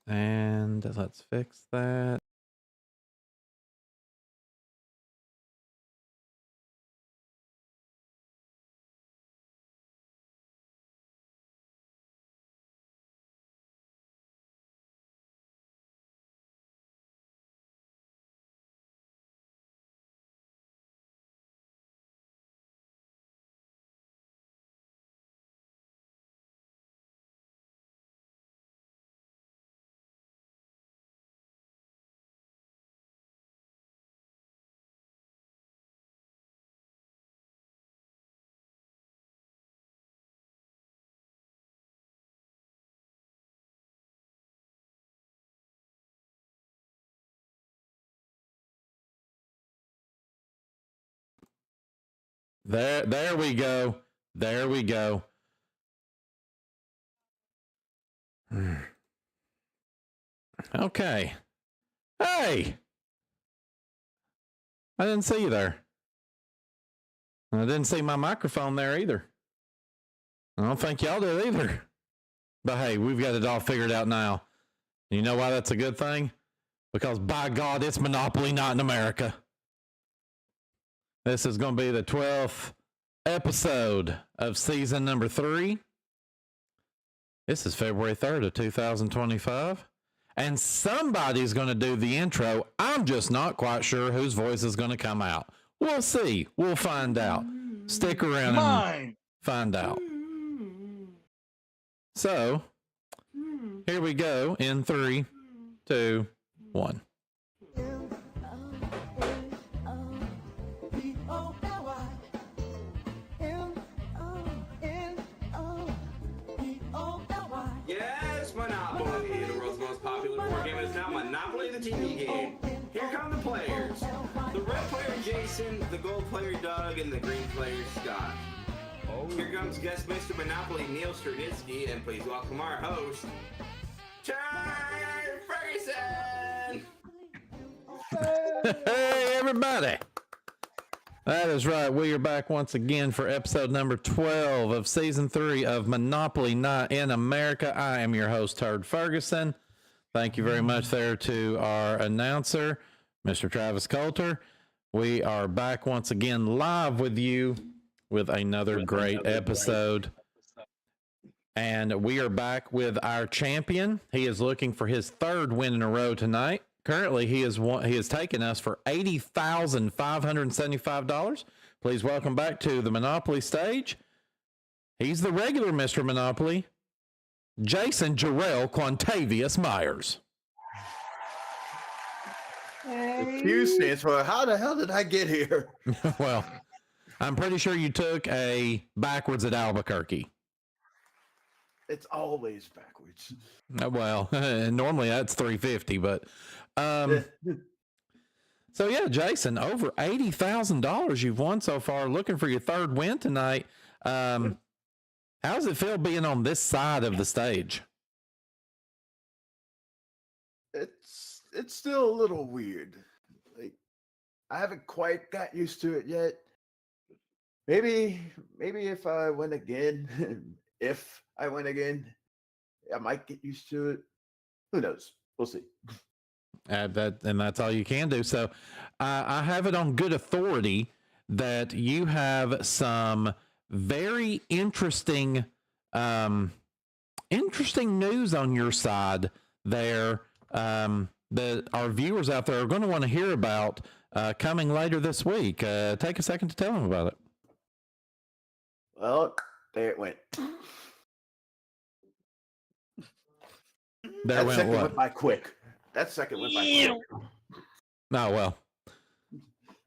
And let's fix that. There we go. There we go. Okay. Hey! I didn't see you there. I didn't see my microphone there either. I don't think y'all did either. But hey, we've got it all figured out now. You know why that's a good thing? Because by God, it's Monopoly Not in America. This is going to be the 12th episode of season number 3. This is February 3rd of 2025. And somebody's going to do the intro. I'm just not quite sure whose voice is going to come out. We'll see. We'll find out. Stick around and find out. So, here we go in 3, 2, 1. Yes, Monopoly, the world's most popular board game, is now Monopoly the TV game. Here come the players. The red player, Jason, the gold player, Doug, and the green player, Scott. Here comes guest Mr. Monopoly, Neil Straditsky, and please welcome our host, Charlie Ferguson! Hey, everybody! That is right. We are back once again for episode number 12 of season 3 of Monopoly Not in America. I am your host, Turd Ferguson. Thank you very much there to our announcer, Mr. Travis Coulter. We are back once again live with you with another great episode. And we are back with our champion. He is looking for his 3rd win in a row tonight. Currently, he has taken us for $80,575. Please welcome back to the Monopoly stage. He's the regular Mr. Monopoly, Jason Jarrell Quantavious Myers. The Q stands for how the hell did I get here? Well, I'm pretty sure you took a backwards at Albuquerque. It's always backwards. Well, normally that's 350, but so yeah, Jason, over $80,000 you've won so far. Looking for your 3rd win tonight. How does it feel being on this side of the stage? It's still a little weird. Like I haven't quite got used to it yet. Maybe if I win again, I might get used to it. Who knows? We'll see. And that's all you can do. So I have it on good authority that you have some very interesting news on your side there that our viewers out there are going to want to hear about coming later this week. Take a second to tell them about it. Well, there it went. That second went by quick. Oh, well.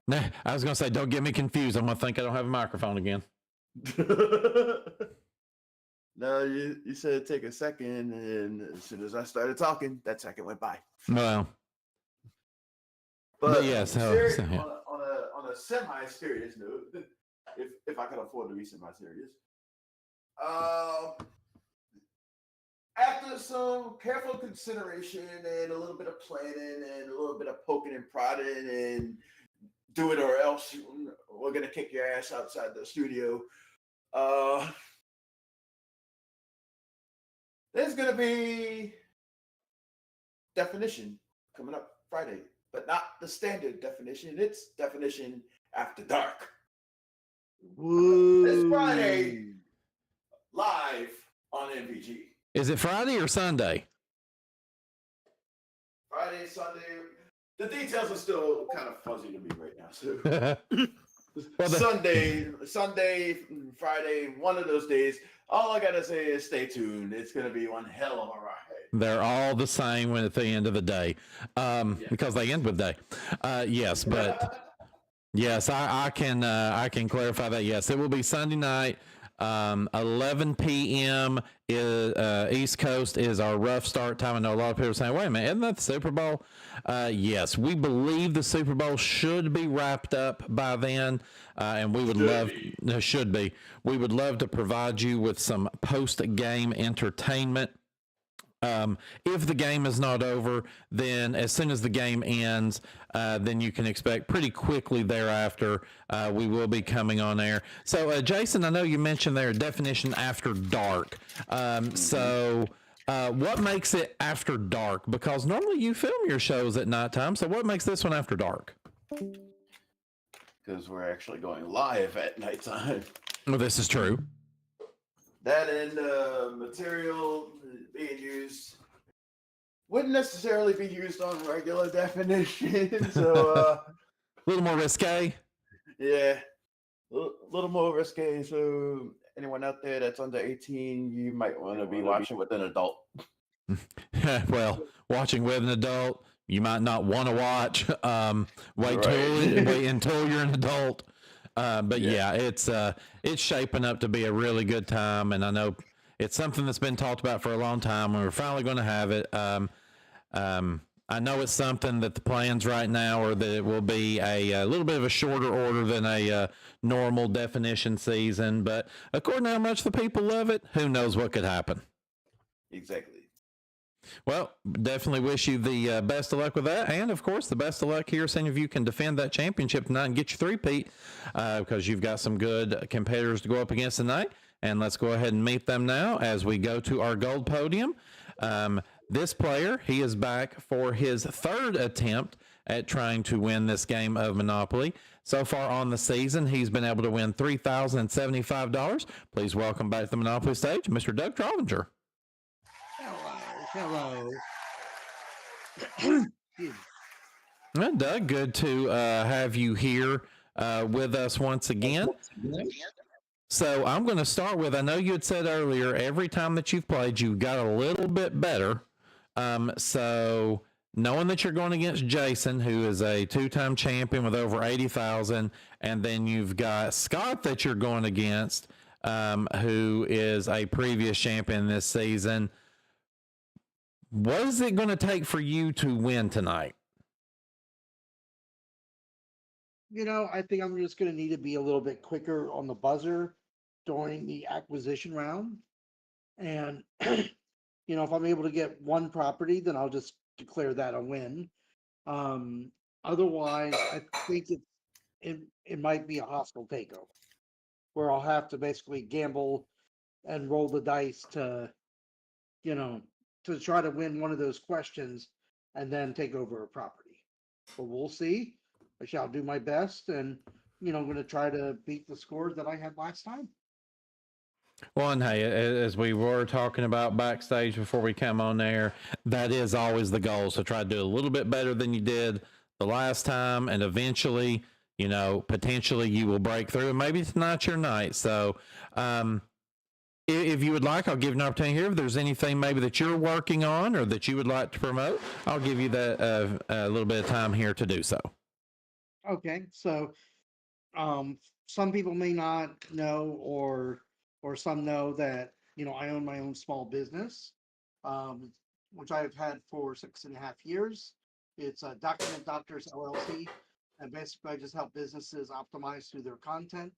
Nah, I was going to say, don't get me confused. I'm going to think I don't have a microphone again. No, you said take a second, and as soon as I started talking, that second went by. Well. But yes, on a semi-serious note, if I can afford to be semi-serious, after some careful consideration and a little bit of planning and a little bit of poking and prodding and do it or else we're going to kick your ass outside the studio, there's going to be definition coming up Friday, but not the standard definition. It's definition after dark. Woo. This Friday, live on MVG. Is it Friday or Sunday? Friday, Sunday. The details are still kind of fuzzy to me right now. So Sunday, Friday, one of those days. All I gotta say is stay tuned. It's gonna be one hell of a ride. They're all the same at the end of the day, because they end with day. Yes, but yes, I can clarify that. Yes, it will be Sunday night. 11 p.m. is East Coast is our rough start time. I know a lot of people are saying, wait a minute, isn't that the Super Bowl? Yes, we believe the Super Bowl should be wrapped up by then, and we would should be. We would love to provide you with some post-game entertainment. If the game is not over, then as soon as the game ends, then you can expect pretty quickly thereafter, we will be coming on air. So, Jason, I know you mentioned there definition after dark. So what makes it after dark? Because normally you film your shows at nighttime. So what makes this one after dark? Because we're actually going live at nighttime. Well, this is true. That and material being used wouldn't necessarily be used on regular definition. So a little more risque. Yeah, a little more risque. So anyone out there that's under 18, you might want to be watching with an adult. Well, watching with an adult, you might not want to watch. Wait until you're an adult. But yeah, it's shaping up to be a really good time, and I know it's something that's been talked about for a long time, and we're finally going to have it. I know it's something that the plans right now are that it will be a little bit of a shorter order than a normal definition season, but according to how much the people love it, who knows what could happen. Exactly. Well, definitely wish you the best of luck with that. And, of course, the best of luck here, seeing if you can defend that championship tonight and get your three-peat, because you've got some good competitors to go up against tonight. And let's go ahead and meet them now as we go to our gold podium. This player, he is back for his third attempt at trying to win this game of Monopoly. So far on the season, he's been able to win $3,075. Please welcome back to the Monopoly stage, Mr. Doug Trovinger. Hello. Well, Doug, good to have you here with us once again. So I'm going to start with, I know you had said earlier, every time that you've played, you've got a little bit better. So knowing that you're going against Jason, who is a two-time champion with over 80,000, and then you've got Scott that you're going against, who is a previous champion this season. What is it going to take for you to win tonight? I think I'm just going to need to be a little bit quicker on the buzzer during the acquisition round. And, if I'm able to get one property, then I'll just declare that a win. Otherwise, I think it might be a hostile takeover where I'll have to basically gamble and roll the dice to try to win one of those questions and then take over a property. But we'll see. I shall do my best, and I'm going to try to beat the scores that I had last time. Well, and hey, as we were talking about backstage before we come on there, that is always the goal. So try to do a little bit better than you did the last time, and eventually, potentially you will break through, and maybe tonight's your night. So, if you would like, I'll give you an opportunity here. If there's anything maybe that you're working on or that you would like to promote, I'll give you that a little bit of time here to do so. Okay, so some people may not know, or some know that I own my own small business, which I've had for 6.5 years. It's a Document Doctors LLC, and basically I just help businesses optimize through their content.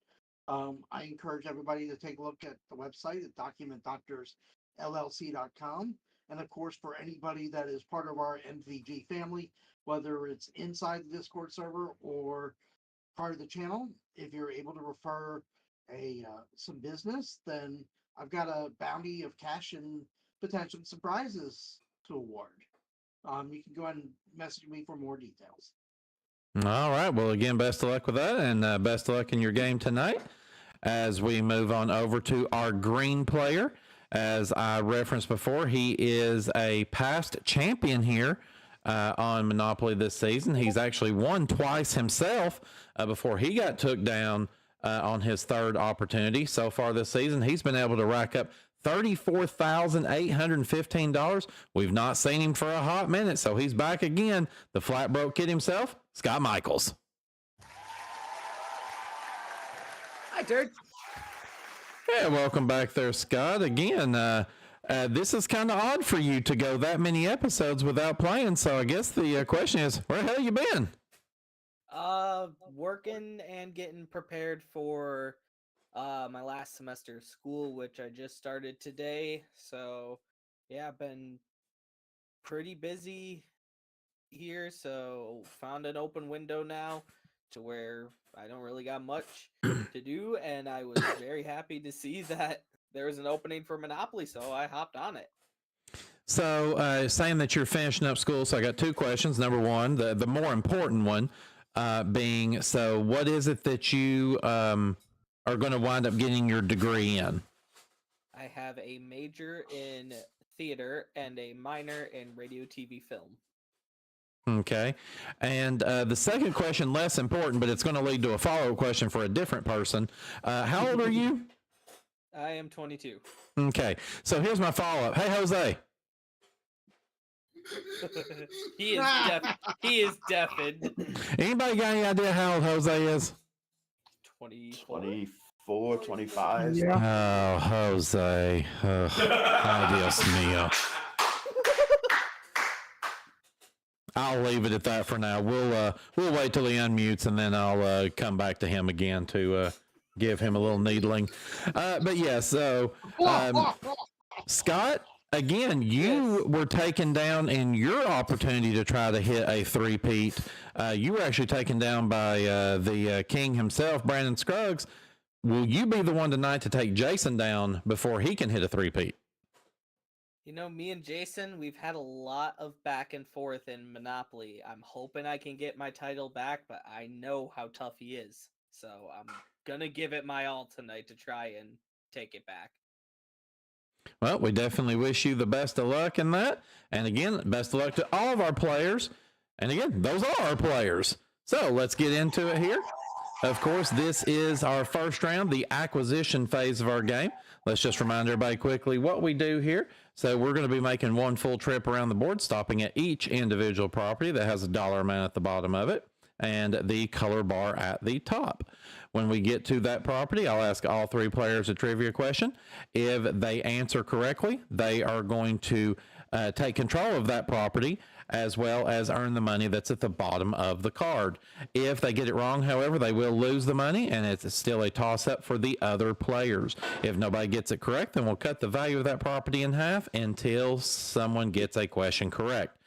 I encourage everybody to take a look at the website at documentdoctorsllc.com. And of course, for anybody that is part of our MVG family, whether it's inside the Discord server or part of the channel, if you're able to refer some business, then I've got a bounty of cash and potential surprises to award. You can go ahead and message me for more details. All right. Well, again, best of luck with that, and best of luck in your game tonight. As we move on over to our green player, as I referenced before, he is a past champion here on Monopoly this season. He's actually won twice himself before he got took down on his third opportunity. So far this season, he's been able to rack up $34,815. We've not seen him for a hot minute, so he's back again. The flat broke kid himself, Scott Michaels. Hi, Turd. Yeah, welcome back there, Scott. Again, this is kind of odd for you to go that many episodes without playing. So I guess the question is, where the hell you been? Working and getting prepared for my last semester of school, which I just started today. So yeah, I've been pretty busy here, so found an open window now to where I don't really got much to do, and I was very happy to see that there was an opening for Monopoly, so I hopped on it. So, saying that you're finishing up school, so I got two questions. Number one, the more important one being, so what is it that you are going to wind up getting your degree in? I have a major in theater and a minor in radio, TV, film. Okay. And the second question, less important, but it's going to lead to a follow-up question for a different person. How old are you? I am 22. Okay. So here's my follow-up. Hey, Jose. He is deafened. Anybody got any idea how old Jose is? 24, 25. Oh, Jose. Adios mío. I'll leave it at that for now. We'll wait till he unmutes, and then I'll come back to him again to give him a little needling. But yeah, so Scott, again, you were taken down in your opportunity to try to hit a three-peat. You were actually taken down by the king himself, Brandon Scruggs. Will you be the one tonight to take Jason down before he can hit a three-peat? You know, me and Jason, we've had a lot of back and forth in Monopoly. I'm hoping I can get my title back, but I know how tough he is. So I'm gonna give it my all tonight to try and take it back. Well, we definitely wish you the best of luck in that. And again, best of luck to all of our players. And again, those are our players. So let's get into it here. Of course, this is our first round, the acquisition phase of our game. Let's just remind everybody quickly what we do here. So we're going to be making one full trip around the board, stopping at each individual property that has a dollar amount at the bottom of it and the color bar at the top. When we get to that property, I'll ask all three players a trivia question. If they answer correctly, they are going to take control of that property as well as earn the money that's at the bottom of the card. If they get it wrong, however, they will lose the money, and it's still a toss-up for the other players. If nobody gets it correct, then we'll cut the value of that property in half until someone gets a question correct.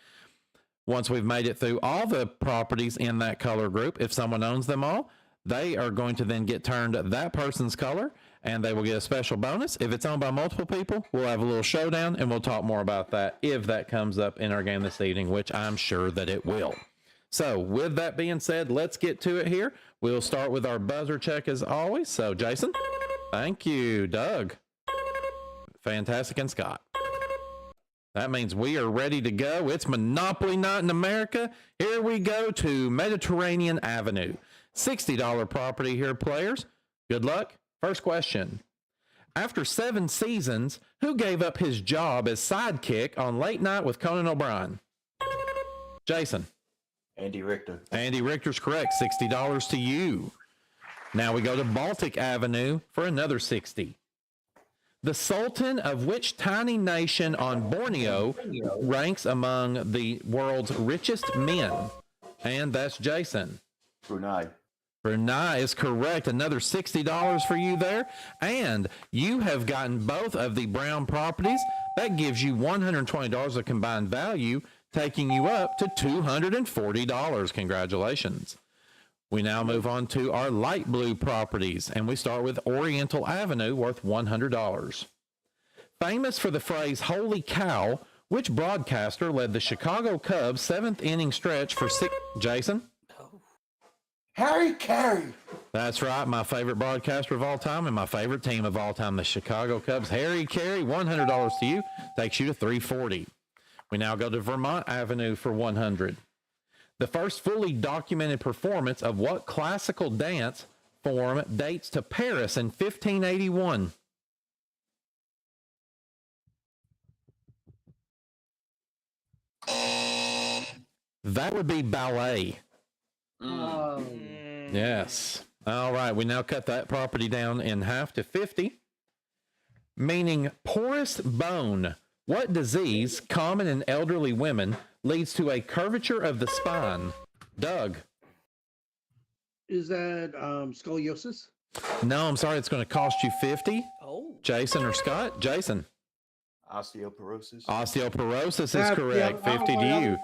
Once we've made it through all the properties in that color group, if someone owns them all, they are going to then get turned that person's color, and they will get a special bonus. If it's owned by multiple people, we'll have a little showdown, and we'll talk more about that if that comes up in our game this evening, which I'm sure that it will. So with that being said, let's get to it here. We'll start with our buzzer check as always. So Jason, thank you. Doug, fantastic, and Scott. That means we are ready to go. It's Monopoly Night in America. Here we go to Mediterranean Avenue. $60 property here, players. Good luck. First question. After 7 seasons, who gave up his job as sidekick on Late Night with Conan O'Brien? Jason. Andy Richter. Andy Richter's correct. $60 to you. Now we go to Baltic Avenue for another 60. The Sultan of which tiny nation on Borneo ranks among the world's richest men? And that's Jason. Brunei. Brunei is correct. Another $60 for you there. And you have gotten both of the brown properties. That gives you $120 of combined value, taking you up to $240. Congratulations. We now move on to our light blue properties, and we start with Oriental Avenue, worth $100. Famous for the phrase, "Holy cow," which broadcaster led the Chicago Cubs' 7th inning stretch for 6... Jason? Harry Carey. That's right. My favorite broadcaster of all time and my favorite team of all time, the Chicago Cubs. Harry Carey, $100 to you. Takes you to $340. We now go to Vermont Avenue for $100. The first fully documented performance of what classical dance form dates to Paris in 1581? That would be ballet. Yes. All right. We now cut that property down in half to 50. Meaning porous bone. What disease, common in elderly women, leads to a curvature of the spine? Doug. Is that scoliosis? No, I'm sorry. It's going to cost you 50. Oh. Jason or Scott? Jason. Osteoporosis. Osteoporosis is Yeah, correct. yeah, 50 to yeah. you.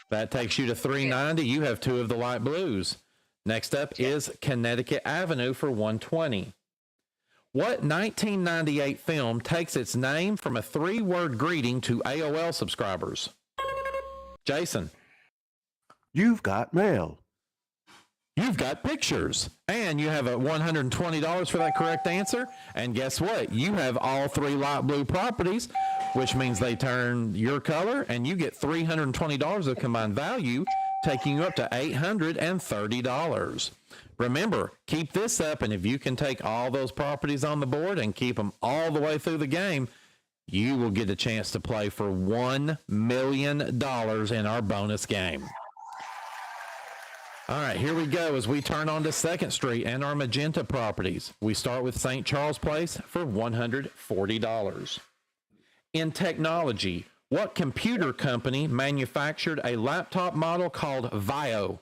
That takes you to 390. You have 2 of the light blues. Next up is Connecticut Avenue for 120. What 1998 film takes its name from a 3-word greeting to AOL subscribers? Jason. You've got mail. You've got pictures. And you have a $120 for that correct answer. And guess what? You have all 3 light blue properties, which means they turn your color, and you get $320 of combined value, taking you up to $830. Remember, keep this up, and if you can take all those properties on the board and keep them all the way through the game, you will get a chance to play for $1 million in our bonus game. All right, here we go as we turn on to 2nd Street and our magenta properties. We start with St. Charles Place for $140. In technology, what computer company manufactured a laptop model called VAIO?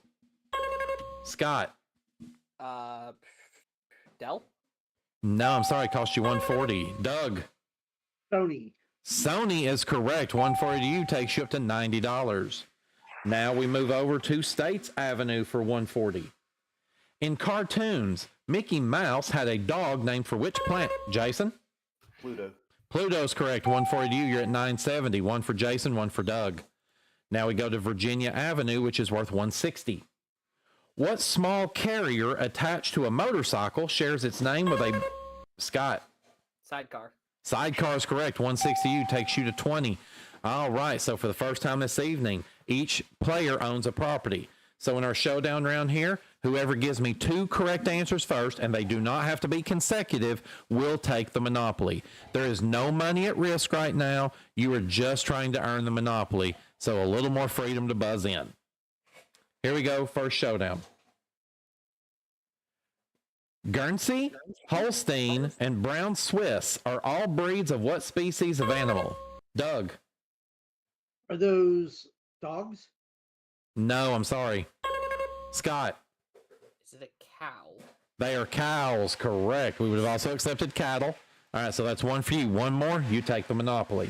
Scott. Dell? No, I'm sorry, it cost you $140. Doug. Sony. Sony is correct. $140 to you takes you up to $90. Now we move over to States Avenue for $140. In cartoons, Mickey Mouse had a dog named for which plant? Jason? Pluto. Pluto's correct. $140 to you. You're at $970. 1 for Jason, 1 for Doug. Now we go to Virginia Avenue, which is worth $160. What small carrier attached to a motorcycle shares its name with a Scott? Sidecar. Sidecar is correct. $160 to you takes you to $20. All right. So for the first time this evening, each player owns a property. So in our showdown round here, whoever gives me 2 correct answers first, and they do not have to be consecutive, will take the Monopoly. There is no money at risk right now. You are just trying to earn the Monopoly. So a little more freedom to buzz in. Here we go. First showdown. Guernsey, Holstein, and Brown Swiss are all breeds of what species of animal? Doug. Are those dogs? No, I'm sorry. Scott. Is it a cow? They are cows, correct. We would have also accepted cattle. All right, so that's 1 for you. 1 more, you take the Monopoly.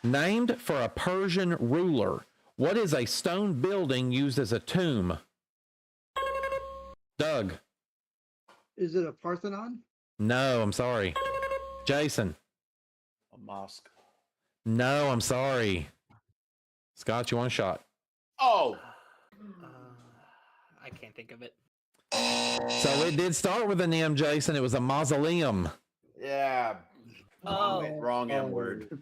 Named for a Persian ruler, what is a stone building used as a tomb? Doug. Is it a Parthenon? No, I'm sorry. Jason. A mosque. No, I'm sorry. Scott, you want a shot? Oh! I can't think of it. So it did start with an M, Jason. It was a mausoleum. Yeah. Oh. Wrong M word.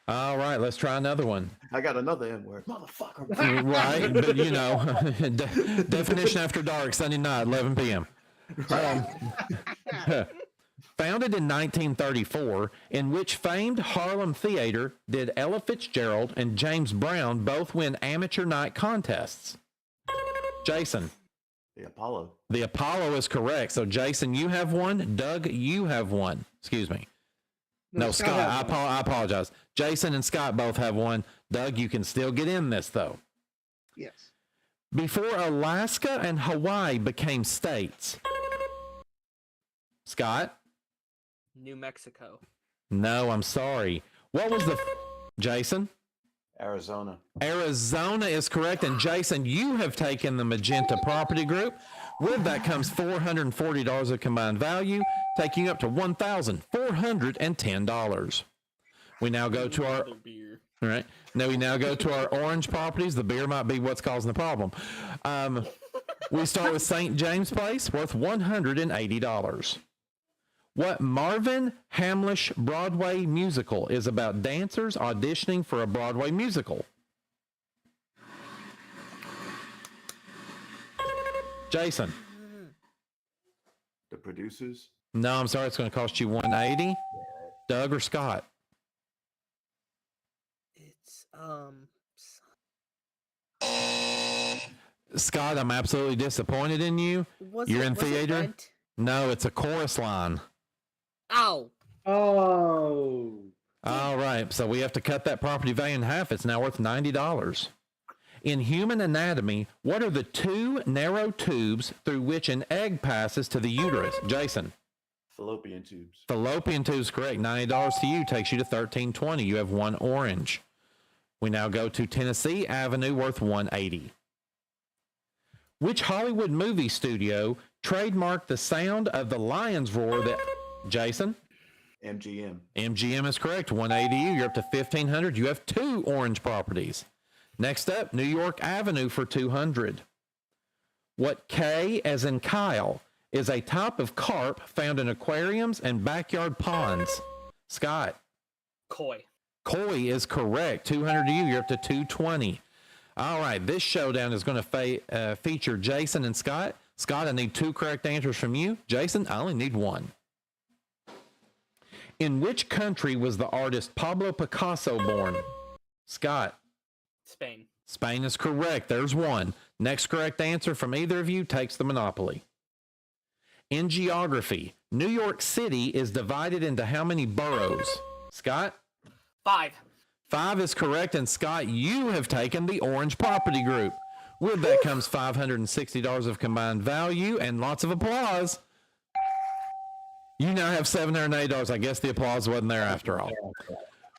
All right, let's try another one. I got another M word. Motherfucker. Right, but you know, definition after dark, Sunday night, 11 p.m. Founded in 1934, in which famed Harlem Theater did Ella Fitzgerald and James Brown both win amateur night contests? Jason. The Apollo. The Apollo is correct. So, Jason, you have 1. Doug, you have 1. Excuse me. No, Scott, I apologize. Jason and Scott both have 1. Doug, you can still get in this, though. Yes. Before Alaska and Hawaii became states. Scott? New Mexico. No, I'm sorry. What was the... Jason? Arizona. Arizona is correct. And Jason, you have taken the magenta property group. With that comes $440 of combined value, taking you up to $1,410. We now go to our... beer. All right. Now we now go to our orange properties. The beer might be what's causing the problem. We start with St. James Place, worth $180. What Marvin Hamlish Broadway musical is about dancers auditioning for a Broadway musical? Jason. The Producers. No, I'm sorry. It's going to cost you $180. Doug or Scott? It's Scott, I'm absolutely disappointed in you. You're in theater. No, it's a chorus line. Ow. Oh. All right, so we have to cut that property value in half. It's now worth $90. In human anatomy, what are the two narrow tubes through which an egg passes to the uterus? Jason. Fallopian tubes. Fallopian tubes, correct. $90 to you, takes you to $13.20. You have one orange. We now go to Tennessee Avenue, worth $180. Which Hollywood movie studio trademarked the sound of the lion's roar that... Jason? MGM. MGM is correct. $180 to you. You're up to $1,500. You have two orange properties. Next up, New York Avenue for $200. What K, as in Kyle, is a type of carp found in aquariums and backyard ponds? Scott. Koi. Koi is correct. $200 to you. You're up to $220. All right, this showdown is going to feature Jason and Scott. Scott, I need two correct answers from you. Jason, I only need one. In which country was the artist Pablo Picasso born? Scott. Spain. Spain is correct. There's one. Next correct answer from either of you takes the monopoly. In geography, New York City is divided into how many boroughs? Scott? 5. 5 is correct, and Scott, you have taken the orange property group. With that comes $560 of combined value and lots of applause. You now have $780. I guess the applause wasn't there after all.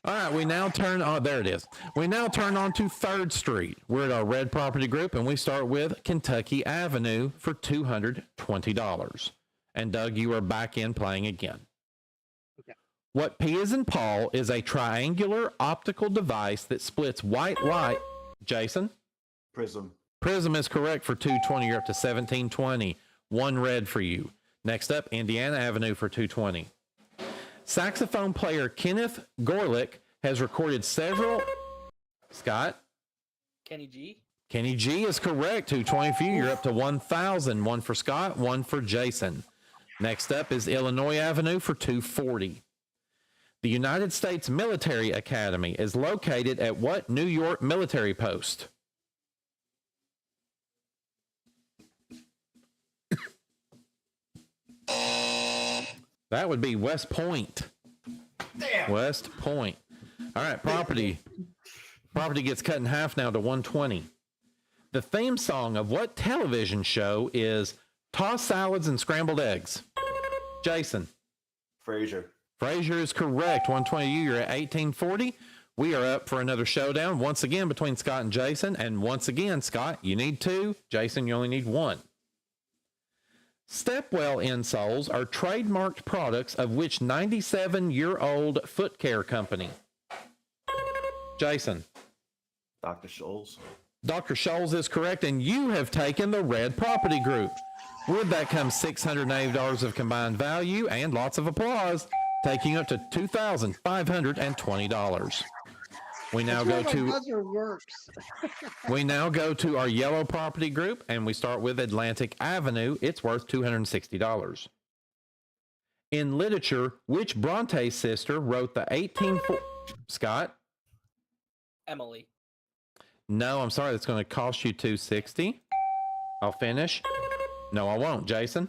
All right, we now turn on, there it is. We now turn on to 3rd Street. We're at our red property group, and we start with Kentucky Avenue for $220. And Doug, you are back in playing again. Okay. What P as in Paul is a triangular optical device that splits white light. Jason? Prism. Prism is correct for $220. You're up to $17.20. One red for you. Next up, Indiana Avenue for $220. Saxophone player Kenneth Gorlick has recorded several... Scott? Kenny G. Kenny G is correct. $220 for you. You're up to $1,000. One for Scott, one for Jason. Next up is Illinois Avenue for $240. The United States Military Academy is located at what New York military post? That would be West Point. Damn. West Point. All right, property. Property gets cut in half now to $120. The theme song of what television show is Tossed Salads and Scrambled Eggs? Jason. Frasier. Frasier is correct. $120 to you. You're at $18.40. We are up for another showdown once again between Scott and Jason. And once again, Scott, you need two. Jason, you only need one. Stepwell insoles are trademarked products of which 97-year-old foot care company? Jason. Dr. Scholl's. Dr. Scholl's is correct, and you have taken the red property group. With that comes $680 of combined value and lots of applause, taking you up to $2,520. We now go to we now go to our yellow property group, and we start with Atlantic Avenue. It's worth $260. In literature, which Bronte sister wrote the 1840? Scott? Emily. No, I'm sorry. That's going to cost you $260. I'll finish. No, I won't. Jason?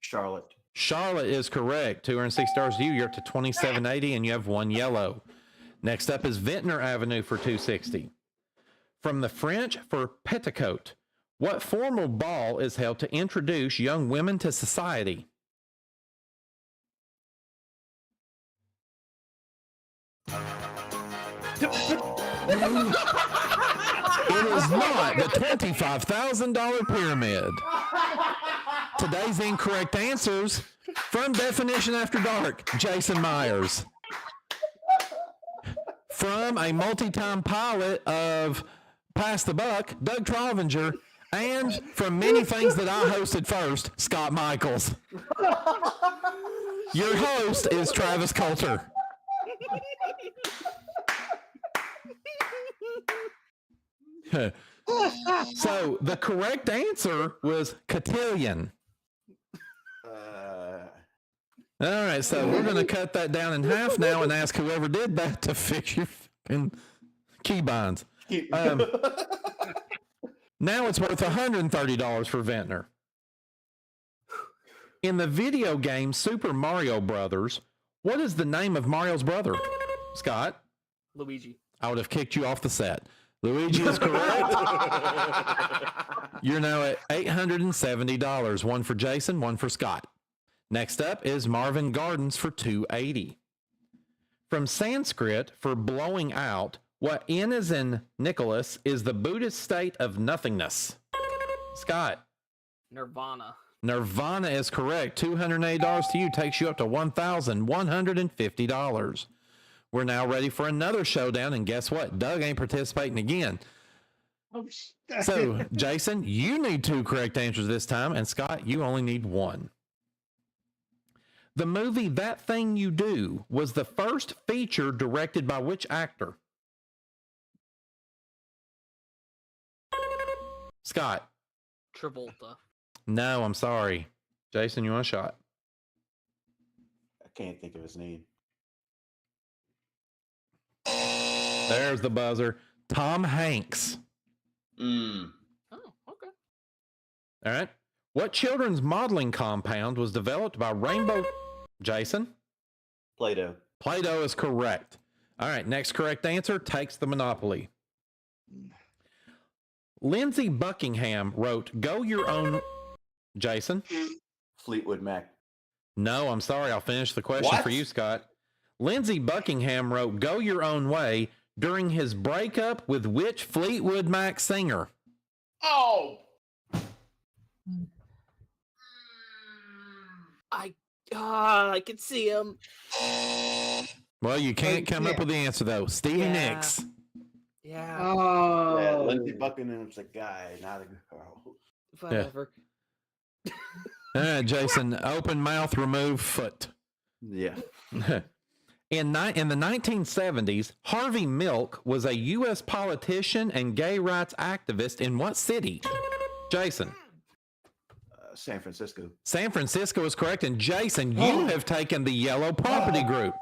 Charlotte. Charlotte is correct. $260 to you. You're up to $27.80, and you have one yellow. Next up is Ventnor Avenue for $260. From the French for petticoat, what formal ball is held to introduce young women to society? It is not the $25,000 pyramid. Today's incorrect answers from Definition After Dark, Jason Myers. From a multi-time pilot of Pass the Buck, Doug Trovinger, and from many things that I hosted first, Scott Michaels. Your host is Travis Coulter. So the correct answer was cotillion. All right, so we're going to cut that down in half now and ask whoever did that to fix your fucking keybinds. Now it's worth $130 for Ventnor. In the video game Super Mario Brothers, What is the name of Mario's brother? Scott, Luigi. I would have kicked you off the set. Luigi is correct. You're now at $870. One for Jason, one for Scott. Next up is Marvin Gardens for $280. From Sanskrit for blowing out, what N is in Nicholas is the Buddhist state of nothingness. Scott. Nirvana. Nirvana is correct. $280 to you takes you up to $1,150. We're now ready for another showdown, and guess what? Doug ain't participating again. So, Jason, you need 2 correct answers this time, and Scott, you only need 1. The movie That Thing You Do was the first feature directed by which actor? Scott. Travolta. No, I'm sorry. Jason, you want a shot? I can't think of his name. There's the buzzer. Tom Hanks. Oh, okay. All right. What children's modeling compound was developed by Rainbow? Jason? Play-Doh. Play-Doh is correct. All right. Next correct answer takes the Monopoly. Lindsey Buckingham wrote Go Your Own... Jason? Fleetwood Mac. No, I'm sorry. I'll finish the question for you, Scott. Lindsey Buckingham wrote Go Your Own Way during his breakup with which Fleetwood Mac singer? Oh! I can see him. Well, you can't come up with the answer, though. Stevie Nicks. Yeah. Oh. Yeah, Lindsey Buckingham's a guy, not a girl. Whatever. All right, Jason. Open mouth, remove foot. Yeah. In the 1970s, Harvey Milk was a U.S. politician and gay rights activist in what city? Jason. San Francisco. San Francisco is correct. And Jason, you have taken the yellow property group.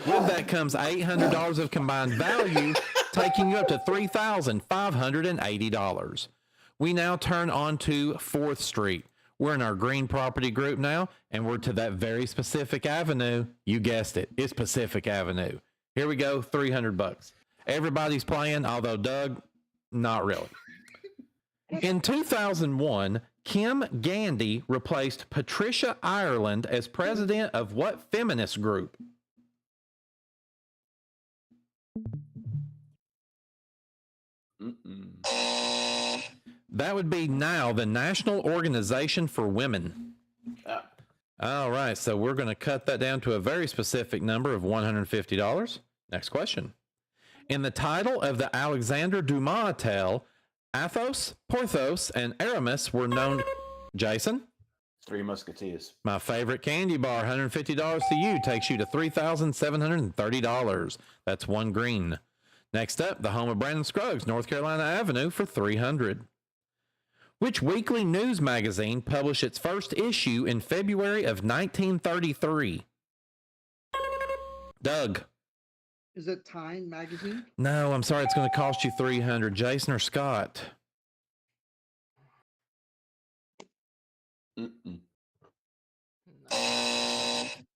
With that comes $800 of combined value, taking you up to $3,580. We now turn on to 4th Street. We're in our green property group now, and we're to that very specific avenue. You guessed it. It's Pacific Avenue. Here we go, $300. Everybody's playing, although Doug, not really. In 2001, Kim Gandy replaced Patricia Ireland as president of what feminist group? That would be now the National Organization for Women. All right, so we're going to cut that down to a very specific number of $150. Next question. In the title of the Alexander Dumas tale, Athos, Porthos, and Aramis were known... Jason? Three Musketeers. My favorite candy bar, $150 to you, takes you to $3,730. That's one green. Next up, the home of Brandon Scruggs, North Carolina Avenue for $300. Which weekly news magazine published its first issue in February of 1933? Doug. Is it Time magazine? No, I'm sorry. It's going to cost you $300. Jason or Scott?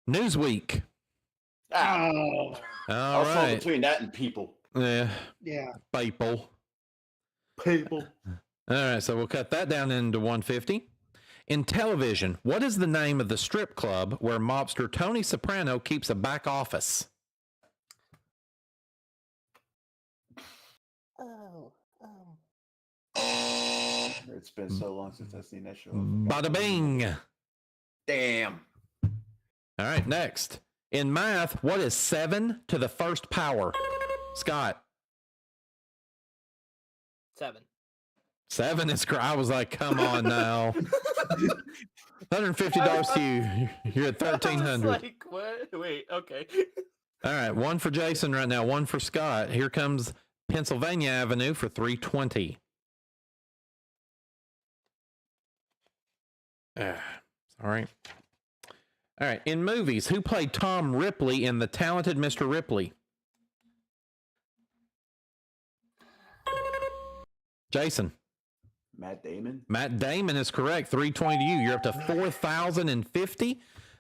Newsweek. Oh. All right. right. Between that and People. Yeah. Yeah. People. People. All right, so we'll cut that down into $150. In television, what is the name of the strip club where mobster Tony Soprano keeps a back office? It's been so long since I've seen that show. Bada bing. Damn. All right, next. In math, what is 7 to the first power? Scott. 7. 7 is correct. I was like, come on now. $150 to you. You're at $1,300. Like, what? Wait, okay. All right, one for Jason right now, one for Scott. Here comes Pennsylvania Avenue for $320. Sorry. All right, in movies, who played Tom Ripley in The Talented Mr. Ripley? Jason. Matt Damon. Matt Damon is correct. $320 to you. You're up to $4,050.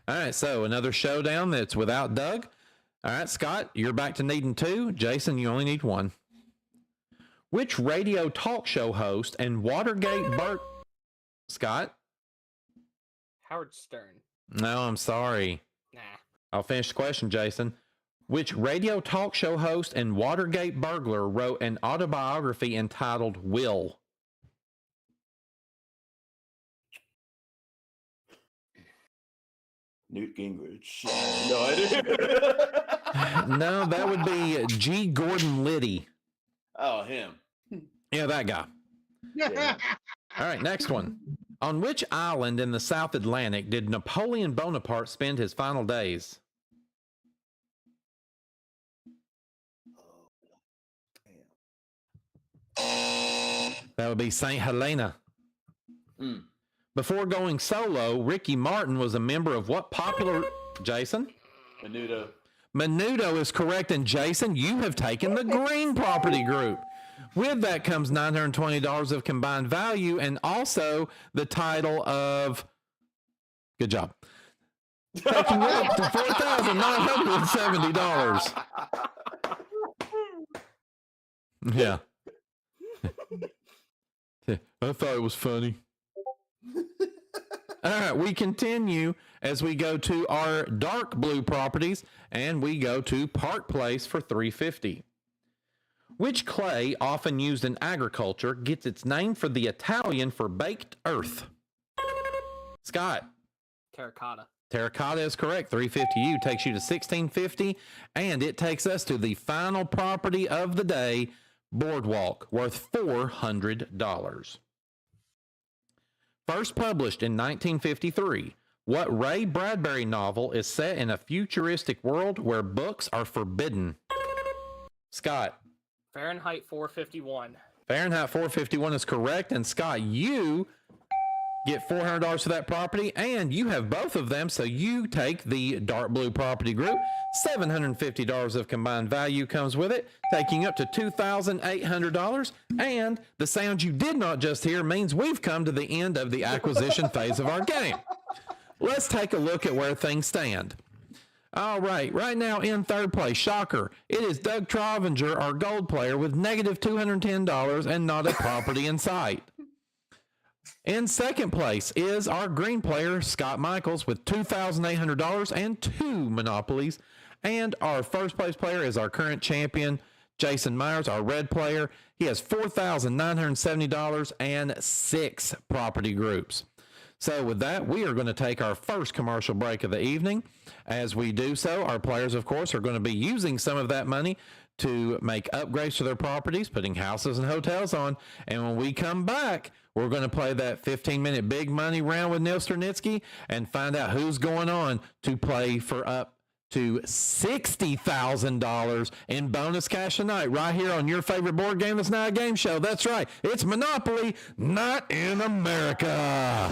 All right, so another showdown that's without Doug. All right, Scott, you're back to needing 2. Jason, you only need 1. Which radio talk show host and Watergate Scott? Howard Stern. No, I'm sorry. Nah. I'll finish the question, Jason. Which radio talk show host and Watergate burglar wrote an autobiography entitled Will? Newt Gingrich. No idea. No, that would be G. Gordon Liddy. Oh, him. Yeah, that guy. Yeah. All right, next one. On which island in the South Atlantic did Napoleon Bonaparte spend his final days? That would be St. Helena. Mm. Before going solo, Ricky Martin was a member of what popular... Jason? Menudo. Menudo is correct, and Jason, you have taken the green property group. With that comes $920 of combined value and also the title of... Good job. Taking you up to $4,970. Yeah. I thought it was funny. All right, we continue as we go to our dark blue properties, and we go to Park Place for $350. Which clay, often used in agriculture, gets its name for the Italian for baked earth? Scott. Terracotta. Terracotta is correct. $350 takes you to $1,650, and it takes us to the final property of the day, Boardwalk, worth $400. First published in 1953, what Ray Bradbury novel is set in a futuristic world where books are forbidden? Scott. Fahrenheit 451. Fahrenheit 451 is correct, and Scott, you get $400 for that property, and you have both of them, so you take the dark blue property group. $750 of combined value comes with it, taking up to $2,800, and the sound you did not just hear means we've come to the end of the acquisition phase of our game. Let's take a look at where things stand. All right, right now in third place, shocker, it is Doug Trovinger, our gold player, with negative $210 and not a property in sight. In second place is our green player, Scott Michaels, with $2,800 and 2 monopolies. And our first place player is our current champion, Jason Myers, our red player. He has $4,970 and 6 property groups. So with that, we are going to take our first commercial break of the evening. As we do so, our players, of course, are going to be using some of that money to make upgrades to their properties, putting houses and hotels on. And when we come back, we're going to play that 15-minute big money round with Neil Sternitsky and find out who's going on to play for up to $60,000 in bonus cash tonight, right here on your favorite board game that's not a game show. That's right. It's Monopoly, not in America.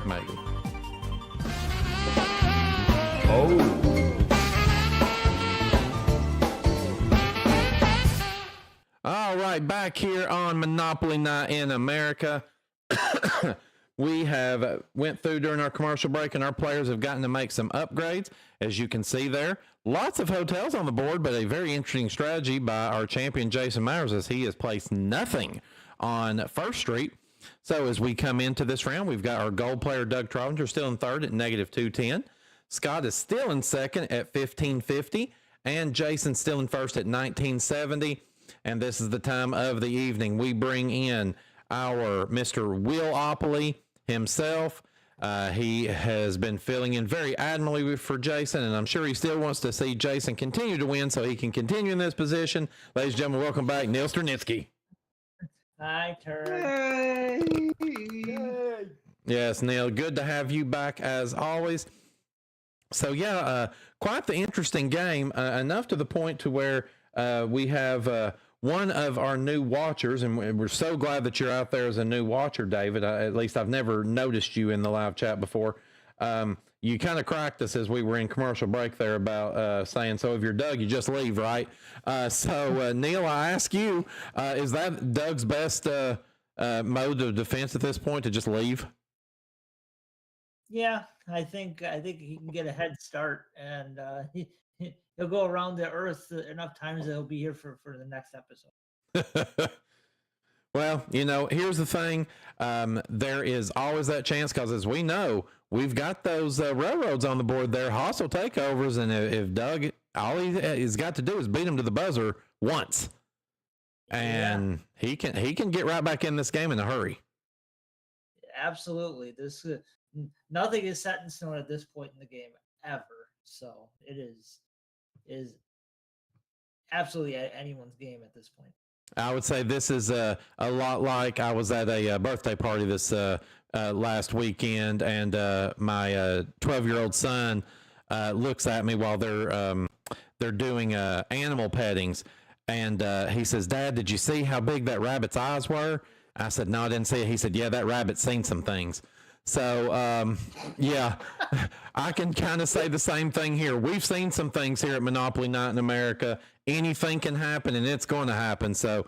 maybe. Oh. All right, back here on Monopoly Night in America. We have went through during our commercial break, and our players have gotten to make some upgrades, as you can see there. Lots of hotels on the board, but a very interesting strategy by our champion, Jason Myers, as he has placed nothing on First Street. So as we come into this round, we've got our gold player, Doug Trovinger, still in third at negative 210. Scott is still in second at 1550, and Jason still in first at 1970. And this is the time of the evening. We bring in our Mr. Willopoly himself. He has been filling in very admirably for Jason, and I'm sure he still wants to see Jason continue to win so he can continue in this position. Ladies and gentlemen, welcome back, Neil Sternitsky. Hi, Turd. Yay. Yes, Neil, good to have you back as always. So yeah, quite the interesting game, enough to the point to where we have one of our new watchers, and we're so glad that you're out there as a new watcher, David. At least I've never noticed you in the live chat before. You kind of cracked us as we were in commercial break there about saying, so if you're Doug, you just leave, right? So Neil, I ask you, is that Doug's best mode of defense at this point, to just leave? Yeah, I think he can get a head start, and he'll go around the earth enough times that he'll be here for the next episode. Well, you know, here's the thing. There is always that chance because, as we know, we've got those railroads on the board there, hostile takeovers, and if Doug, all he's got to do is beat him to the buzzer once, and he can get right back in this game in a hurry. Absolutely. This nothing is set in stone at this point in the game ever. So it is absolutely anyone's game at this point. I would say this is a lot like I was at a birthday party this last weekend, and my 12-year-old son looks at me while they're doing animal pettings, and he says, "Dad, did you see how big that rabbit's eyes were?" I said, "No, I didn't see it." He said, "Yeah, that rabbit's seen some things." So, yeah, I can kind of say the same thing here. We've seen some things here at Monopoly Night in America. Anything can happen, and it's going to happen. So,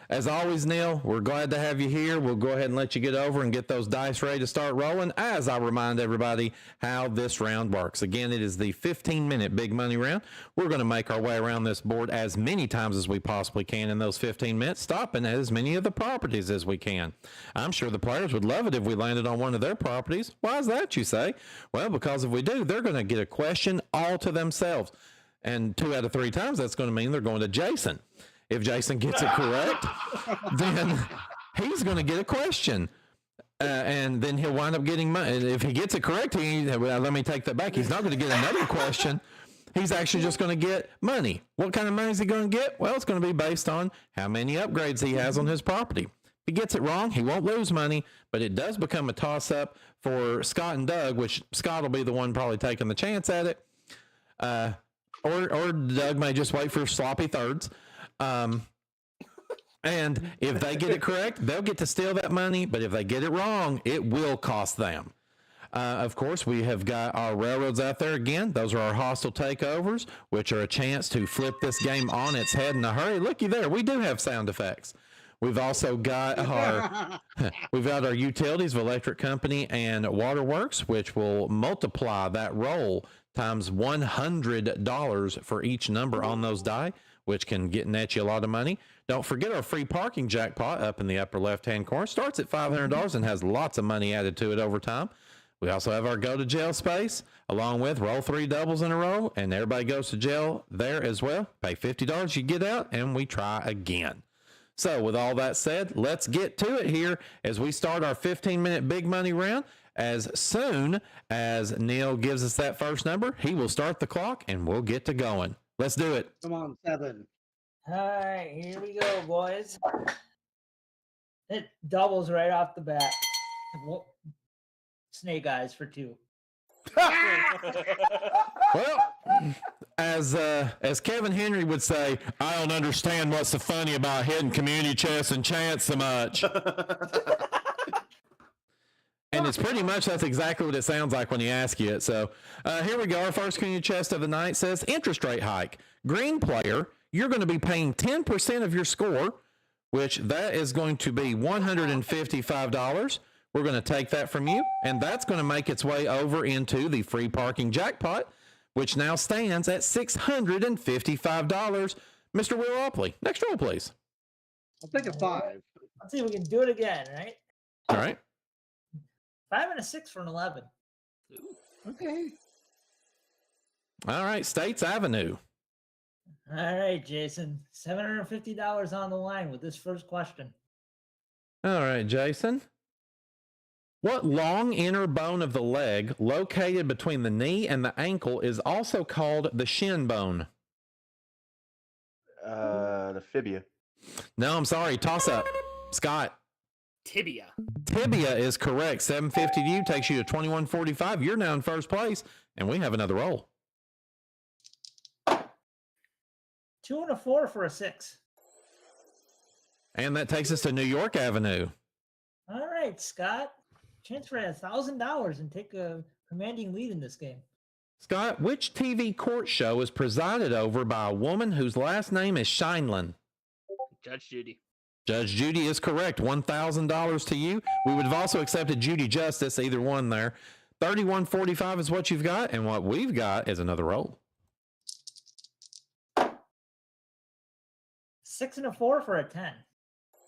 as always, Neil, we're glad to have you here. We'll go ahead and let you get over and get those dice ready to start rolling, as I remind everybody how this round works. Again, it is the 15-minute big money round. We're going to make our way around this board as many times as we possibly can in those 15 minutes, stopping at as many of the properties as we can. I'm sure the players would love it if we landed on one of their properties. Why is that, you say? Well, because if we do, they're going to get a question all to themselves. And 2 out of 3 times, that's going to mean they're going to Jason. If Jason gets it correct, then he's going to get a question. And then he'll wind up getting money. If he gets it correct, let me take that back. He's not going to get another question. He's actually just going to get money. What kind of money is he going to get? Well, it's going to be based on how many upgrades he has on his property. If he gets it wrong, he won't lose money, but it does become a toss-up for Scott and Doug, which Scott will be the one probably taking the chance at it. Or Doug may just wait for sloppy thirds. And if they get it correct, they'll get to steal that money. But if they get it wrong, it will cost them. Of course, we have got our railroads out there again. Those are our hostile takeovers, which are a chance to flip this game on its head in a hurry. Looky there, we do have sound effects. We've also got our utilities of electric company and waterworks, which will multiply that roll times $100 for each number on those die, which can net you a lot of money. Don't forget our free parking jackpot up in the upper left-hand corner. Starts at $500 and has lots of money added to it over time. We also have our go to jail space, along with roll 3 doubles in a row, and everybody goes to jail there as well. Pay $50, you get out, and we try again. So with all that said, let's get to it here as we start our 15-minute big money round. As soon as Neil gives us that first number, he will start the clock, and we'll get to going. Let's do it. Come on, 7. All right, here we go, boys. It doubles right off the bat. Snake eyes for 2. Well, as Kevin Henry would say, I don't understand what's so funny about hitting community chess and chance so much. And it's pretty much, that's exactly what it sounds like when you ask you it. So here we go. Our first community chest of the night says interest rate hike. Green player, you're going to be paying 10% of your score, which that is going to be $155. We're going to take that from you, and that's going to make its way over into the free parking jackpot, which now stands at $655. Mr. Will Opley, next roll, please. I'll take a 5. Let's see if we can do it again, right? All right. 5 and a 6 for an 11. Okay. All right, States Avenue. All right, Jason. $750 on the line with this first question. All right, Jason. What long inner bone of the leg located between the knee and the ankle is also called the shin bone? The fibia. No, I'm sorry. Toss up. Scott. Tibia. Tibia is correct. 750 to you, takes you to 2145. You're now in first place, and we have another roll. 2 and a 4 for a 6. And that takes us to New York Avenue. All right, Scott. Chance for $1,000 and take a commanding lead in this game. Scott, which TV court show is presided over by a woman whose last name is Shineland? Judge Judy. Judge Judy is correct. $1,000 to you. We would have also accepted Judy Justice, either one there. 3145 is what you've got, and what we've got is another roll. 6 and a 4 for a 10.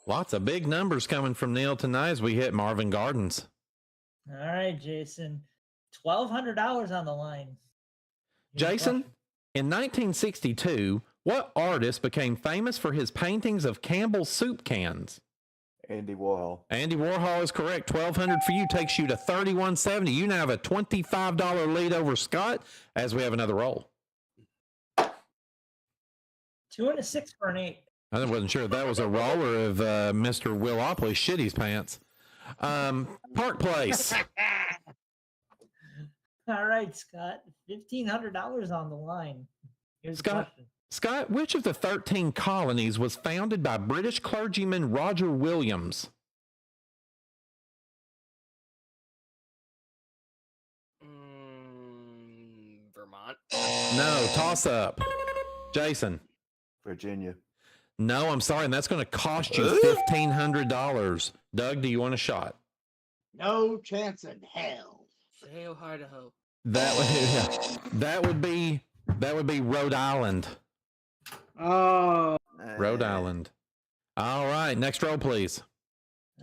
Lots of big numbers coming from Neil tonight as we hit Marvin Gardens. All right, Jason. $1,200 on the line. Here's Jason, question. in 1962, what artist became famous for his paintings of Campbell's soup cans? Andy Warhol. Andy Warhol is correct. $1,200 for you, takes you to $3,170. You now have a $25 lead over Scott as we have another roll. 2 and a 6 for an 8. I wasn't sure if that was a roll or if Mr. Will Opley shit his pants. Park Place. All right, Scott. $1,500 on the line. Here's the Scott, question. Scott, which of the 13 colonies was founded by British clergyman Roger Williams? Vermont. No, toss up. Jason. Virginia. No, I'm sorry, and that's going to cost you $1,500. Doug, do you want a shot? No chance in hell. Hail Idaho. That would be Rhode Island. Oh. Rhode Island. All right, next roll, please.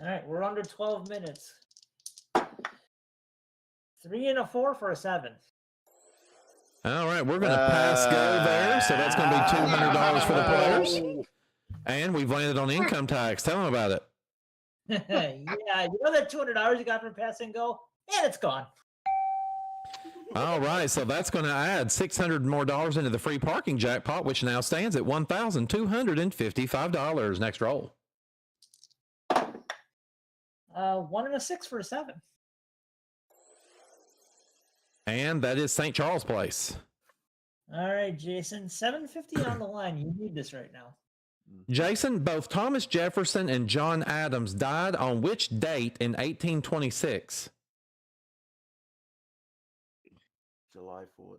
All right, we're under 12 minutes. 3 and a 4 for a 7. All right, we're going to pass go there, so that's going to be $200 for the players. And we've landed on income tax. Tell them about it. Yeah, you know that $200 you got from pass and go? And it's gone. All right, so that's going to add $600 more into the free parking jackpot, which now stands at $1,255. Next roll. 1 and a 6 for a 7. And that is St. Charles Place. All right, Jason. $750 on the line. You need this right now. Jason, both Thomas Jefferson and John Adams died on which date in 1826? July 4th.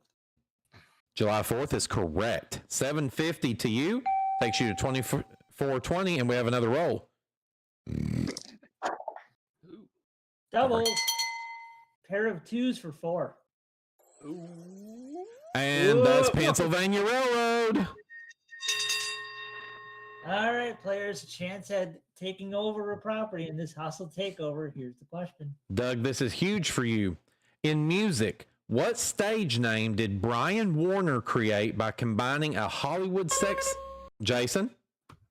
July 4th is correct. $750 to you. Takes you to $24.20, and we have another roll. Doubles. Pair of 2s for 4. And that's Pennsylvania Railroad. All right, players. Chance at taking over a property in this hostile takeover. Here's the question. Doug, this is huge for you. In music, what stage name did Brian Warner create by combining a Hollywood sex? Jason?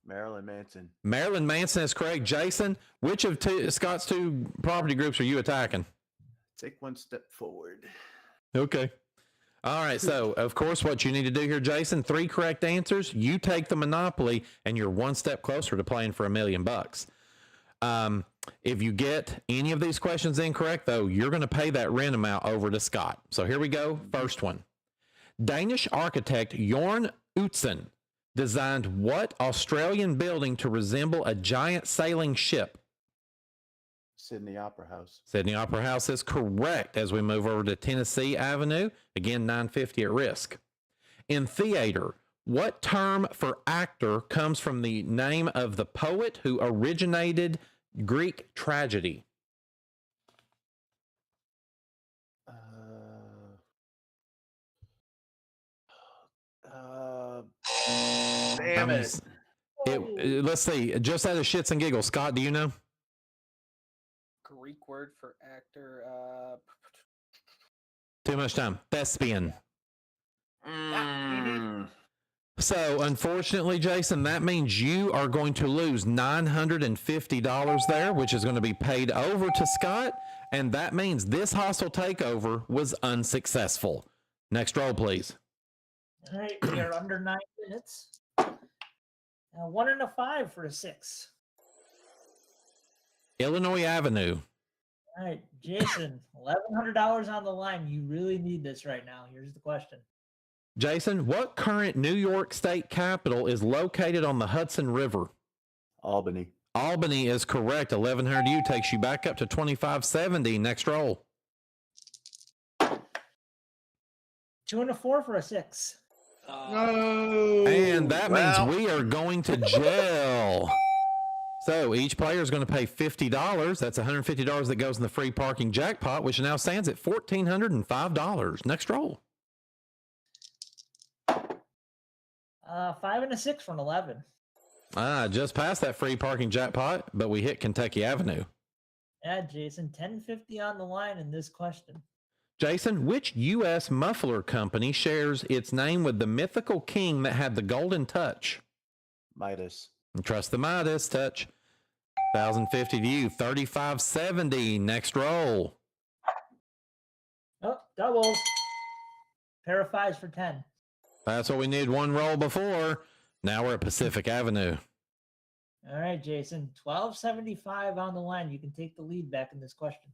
Marilyn Manson. Marilyn Manson is correct. Jason, which of Scott's two property groups are you attacking? Take one step forward. Okay. All right. So, of course, what you need to do here, Jason, 3 correct answers. You take the Monopoly, and you're one step closer to playing for $1 million. If you get any of these questions incorrect, though, you're going to pay that rent amount over to Scott. So here we go. First one. Danish architect Jorn Utzon designed what Australian building to resemble a giant sailing ship? Sydney Opera House. Sydney Opera House is correct as we move over to Tennessee Avenue. Again, $9.50 at risk. In theater, what term for actor comes from the name of the poet who originated Greek tragedy? Damn it. Let's see. Just out of shits and giggles, Scott, do you know? Greek word for actor. Too much time. Thespian. So, unfortunately, Jason, that means you are going to lose $950 there, which is going to be paid over to Scott. And that means this hostile takeover was unsuccessful. Next roll, please. All right, we are under 9 minutes. 1 and a 5 for a 6. Illinois Avenue. All right, Jason, $1,100 on the line. You really need this right now. Here's the question. Jason, what current New York state capital is located on the Hudson River? Albany. Albany is correct. 1100U takes you back up to 2570. Next roll. 2 and a 4 for a 6. No. And that means we are going to jail. So each player is going to pay $50. That's $150 that goes in the free parking jackpot, which now stands at $1,405. Next roll. 5 and a 6 for an 11. Just past that free parking jackpot, but we hit Kentucky Avenue. Yeah, Jason, 1050 on the line in this question. Jason, which U.S. muffler company shares its name with the mythical king that had the golden touch? Midas. Trust the Midas touch. 1,050 to you. 3,570. Next roll. Oh, doubles. Pair of 5s for 10. That's what we need one roll before. Now we're at Pacific Avenue. All right, Jason, 1275 on the line. You can take the lead back in this question.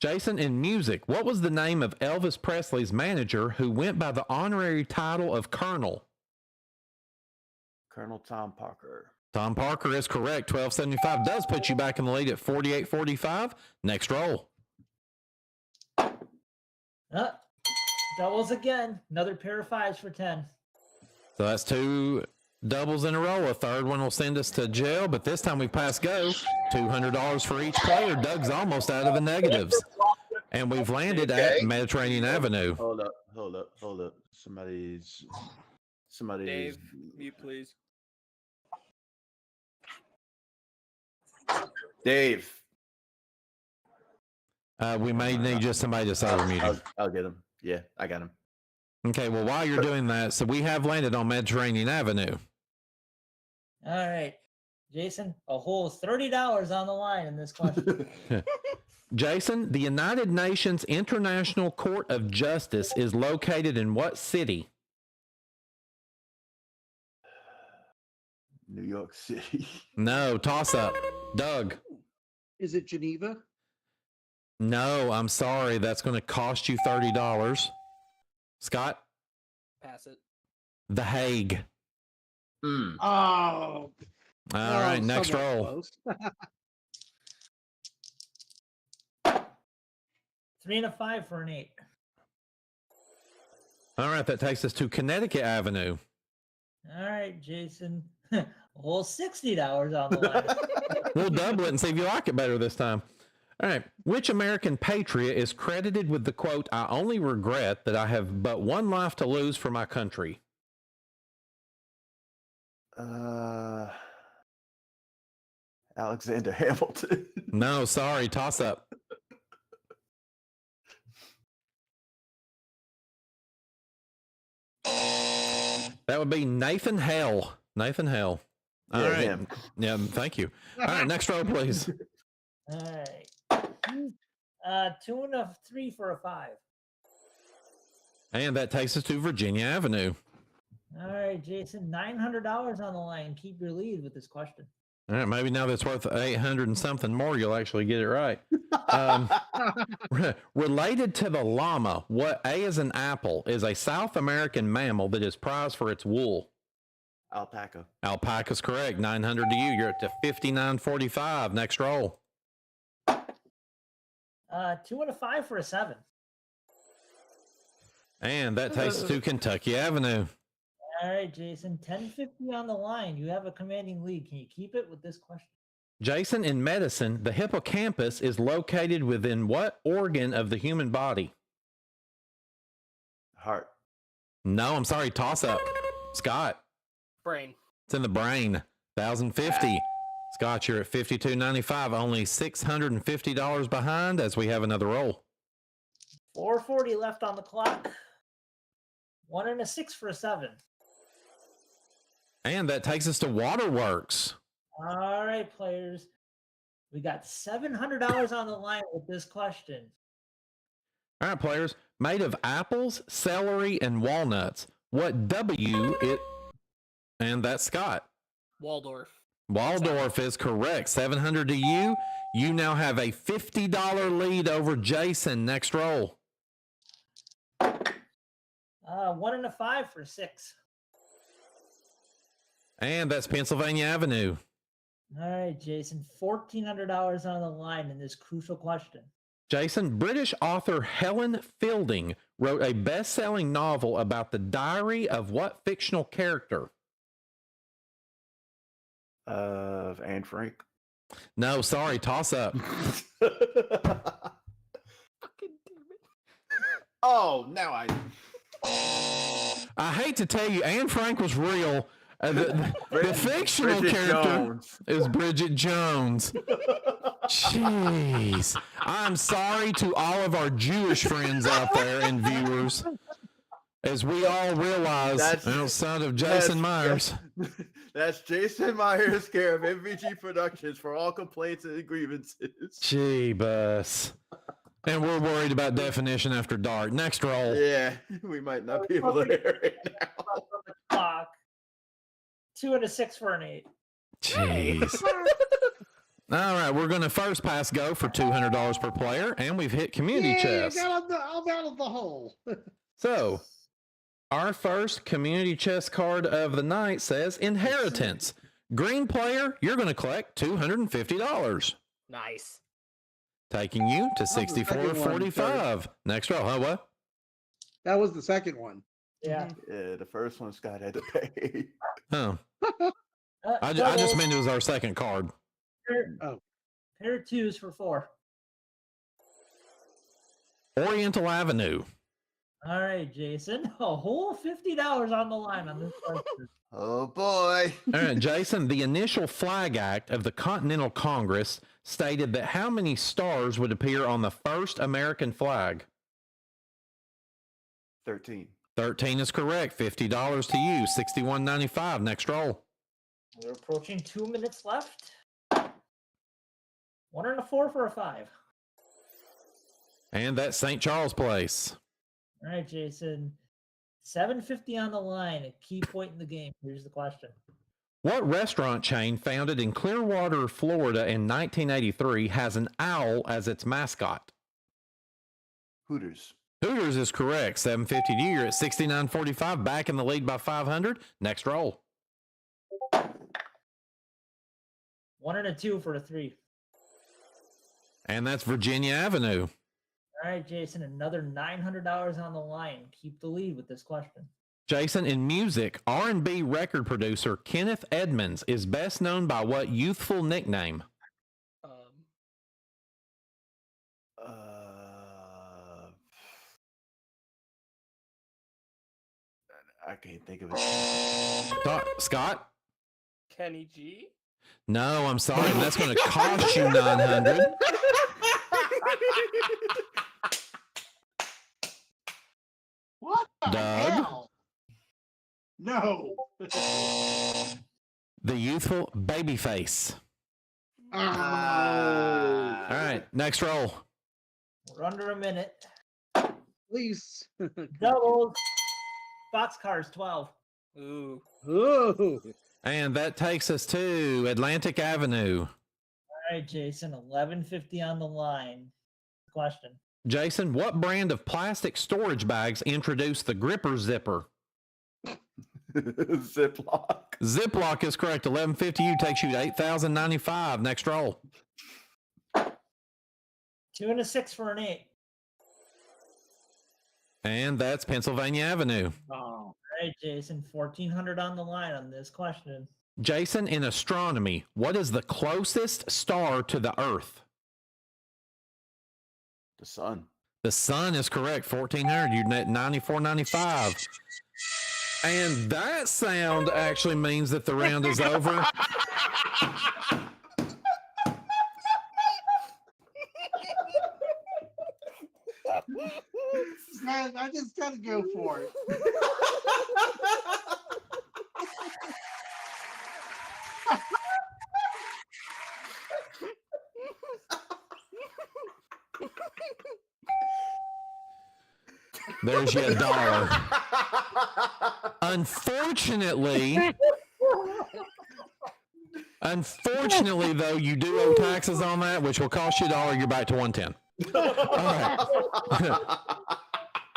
Jason, in music, what was the name of Elvis Presley's manager who went by the honorary title of Colonel? Colonel Tom Parker. Tom Parker is correct. 1275 does put you back in the lead at 4845. Next roll. Doubles again. Another pair of 5s for 10. So that's 2 doubles in a row. A third one will send us to jail, but this time we pass go. $200 for each player. Doug's almost out of the negatives. And we've landed at Mediterranean Avenue. Hold up. Somebody's. Dave, mute please. Dave. We may need just somebody to silent mute. I'll get him. Yeah, I got him. Okay, well, while you're doing that, so we have landed on Mediterranean Avenue. All right, Jason, a whole $30 on the line in this question. Jason, the United Nations International Court of Justice is located in what city? New York City. No, toss up. Doug. Is it Geneva? No, I'm sorry. That's going to cost you $30. Scott? Pass it. The Hague. Oh. All right, next somewhat roll. close. 3 and a 5 for an 8. All right, that takes us to Connecticut Avenue. All right, Jason, a whole $60 on the line. We'll double it and see if you like it better this time. All right. Which American patriot is credited with the quote, "I only regret that I have but one life to lose for my country"? Alexander Hamilton. No, sorry. Toss up. That would be Nathan Hale. Nathan Hale. All right. Him. Yeah, thank you. All right, next row, please. All right. 2 and a 3 for a 5. And that takes us to Virginia Avenue. All right, Jason, $900 on the line. Keep your lead with this question. All right, maybe now that's worth 800 and something more, you'll actually get it right. Related to the llama, what A is an apple is a South American mammal that is prized for its wool. Alpaca. Alpaca's correct. 900 to you. You're up to 59.45. Next roll. 2 and a 5 for a 7. And that takes us to Kentucky Avenue. All right, Jason, 1050 on the line. You have a commanding lead. Can you keep it with this question? Jason, in medicine, the hippocampus is located within what organ of the human body? Heart. No, I'm sorry. Toss up. Scott. Brain. It's in the brain. 1,050. Scott, you're at 52.95. Only $650 behind as we have another roll. 440 left on the clock. 1 and a 6 for a 7. And that takes us to Waterworks. All right, players. We got $700 on the line with this question. All right, players. Made of apples, celery, and walnuts. What W it? And that's Scott. Waldorf. Waldorf is correct. 700 to you. You now have a $50 lead over Jason. Next roll. 1 and a 5 for 6. And that's Pennsylvania Avenue. All right, Jason. $1,400 on the line in this crucial question. Jason, British author Helen Fielding wrote a best-selling novel about the diary of what fictional character? Of Anne Frank. No, sorry, toss up. Oh, now I hate to tell you, Anne Frank was real. The fictional Bridget character Jones. is Bridget Jones. Jeez. I'm sorry to all of our Jewish friends out there and viewers. As we all realize, outside of Jason Myers. That's Jason Myers, care of MVG Productions for all complaints and grievances. Gee, bus. And we're worried about definition after dark. Next roll. Yeah, we might not be able to hear it now. On the clock. 2 and a 6 for an 8. Jeez. All right, we're going to first pass go for $200 per player, and we've hit community chest. I'm out of the hole. So, our first community chest card of the night says Inheritance. Green player, you're going to collect $250. Nice. Taking you to That was the second one, 64.45. Next row, huh? What? That was the second one. Yeah. Yeah, the first one Scott had to pay. Oh, I just meant it was our second card. Pair of 2s for 4. Oriental Avenue. All right, Jason. A whole $50 on the line on this question. Oh boy. All right, Jason, the initial flag act of the Continental Congress stated that how many stars would appear on the first American flag? 13. 13 is correct. $50 to you. $61.95. Next roll. We're approaching 2 minutes left. 1 and a 4 for a 5. And that's St. Charles Place. All right, Jason. 750 on the line. A key point in the game. Here's the question. What restaurant chain founded in Clearwater, Florida in 1983 has an owl as its mascot? Hooters. Hooters is correct. $750 to you. You're at $69.45. Back in the lead by 500. Next roll. 1 and a 2 for a 3. And that's Virginia Avenue. All right, Jason. Another $900 on the line. Keep the lead with this question. Jason, in music, R&B record producer Kenneth Edmonds is best known by what youthful nickname? I can't think of it. Scott? Kenny G. No, I'm sorry. That's going to cost you $900. What the Doug? hell? No. The youthful Babyface. Ah, All right, next roll. We're under a minute. please. Doubles. Boxcars 12. Ooh. Ooh. And that takes us to Atlantic Avenue. All right, Jason. 1150 on the line. Question. Jason, what brand of plastic storage bags introduced the gripper zipper? Ziploc. Ziploc is correct. 1150 you takes you to $8,095. Next roll. 2 and a 6 for an 8. And that's Pennsylvania Avenue. Oh, All right, Jason, 1,400 on the line on this question. Jason, in astronomy, what is the closest star to the Earth? The sun. The sun is correct. 1,400. You're at 94.95. And that sound actually means that the round is over. man, I just gotta go for it. There's your dollar. Unfortunately, though, you do owe taxes on that, which will cost you $1. You're back to 110. All right.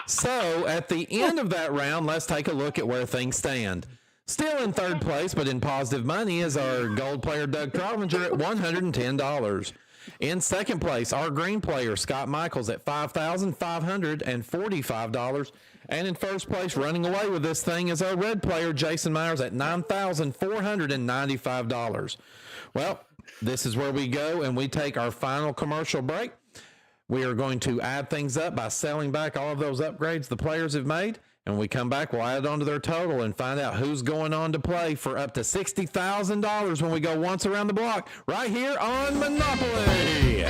So at the end of that round, let's take a look at where things stand. Still in third place, but in positive money, is our gold player, Doug Trovinger, at $110. In second place, our green player, Scott Michaels, at $5,545. And in first place, running away with this thing, is our red player, Jason Myers, at $9,495. Well, this is where we go, and we take our final commercial break. We are going to add things up by selling back all of those upgrades the players have made. And when we come back, we'll add it onto their total and find out who's going on to play for up to $60,000 when we go once around the block right here on Monopoly.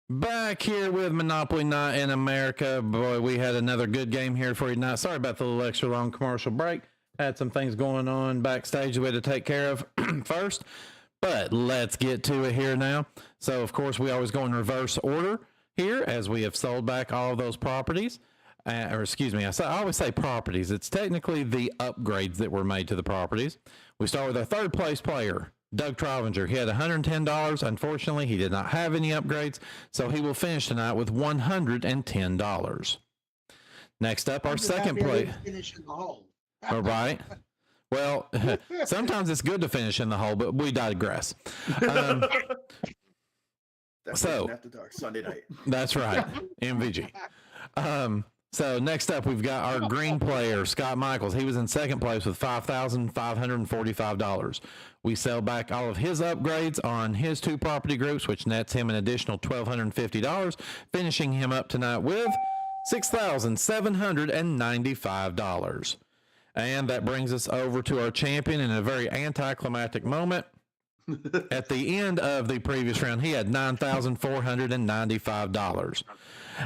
Back here with Monopoly Night in America. Boy, we had another good game here for you tonight. Sorry about the little extra long commercial break. Had some things going on backstage that we had to take care of first. But let's get to it here now. So, of course, we always go in reverse order here as we have sold back all of those properties. Or excuse me, I always say properties. It's technically the upgrades that were made to the properties. We start with our third place player, Doug Trovinger. He had $110. Unfortunately, he did not have any upgrades, so he will finish tonight with $110. Next up, our second place. Finish in the hole. All right. Well, sometimes it's good to finish in the hole, but we digress. So After Dark Sunday night. that's right, MVG. So next up, we've got our green player, Scott Michaels. He was in second place with $5,545. We sell back all of his upgrades on his two property groups, which nets him an additional $1,250, finishing him up tonight with $6,795. And that brings us over to our champion in a very anticlimactic moment. At the end of the previous round, he had $9,495.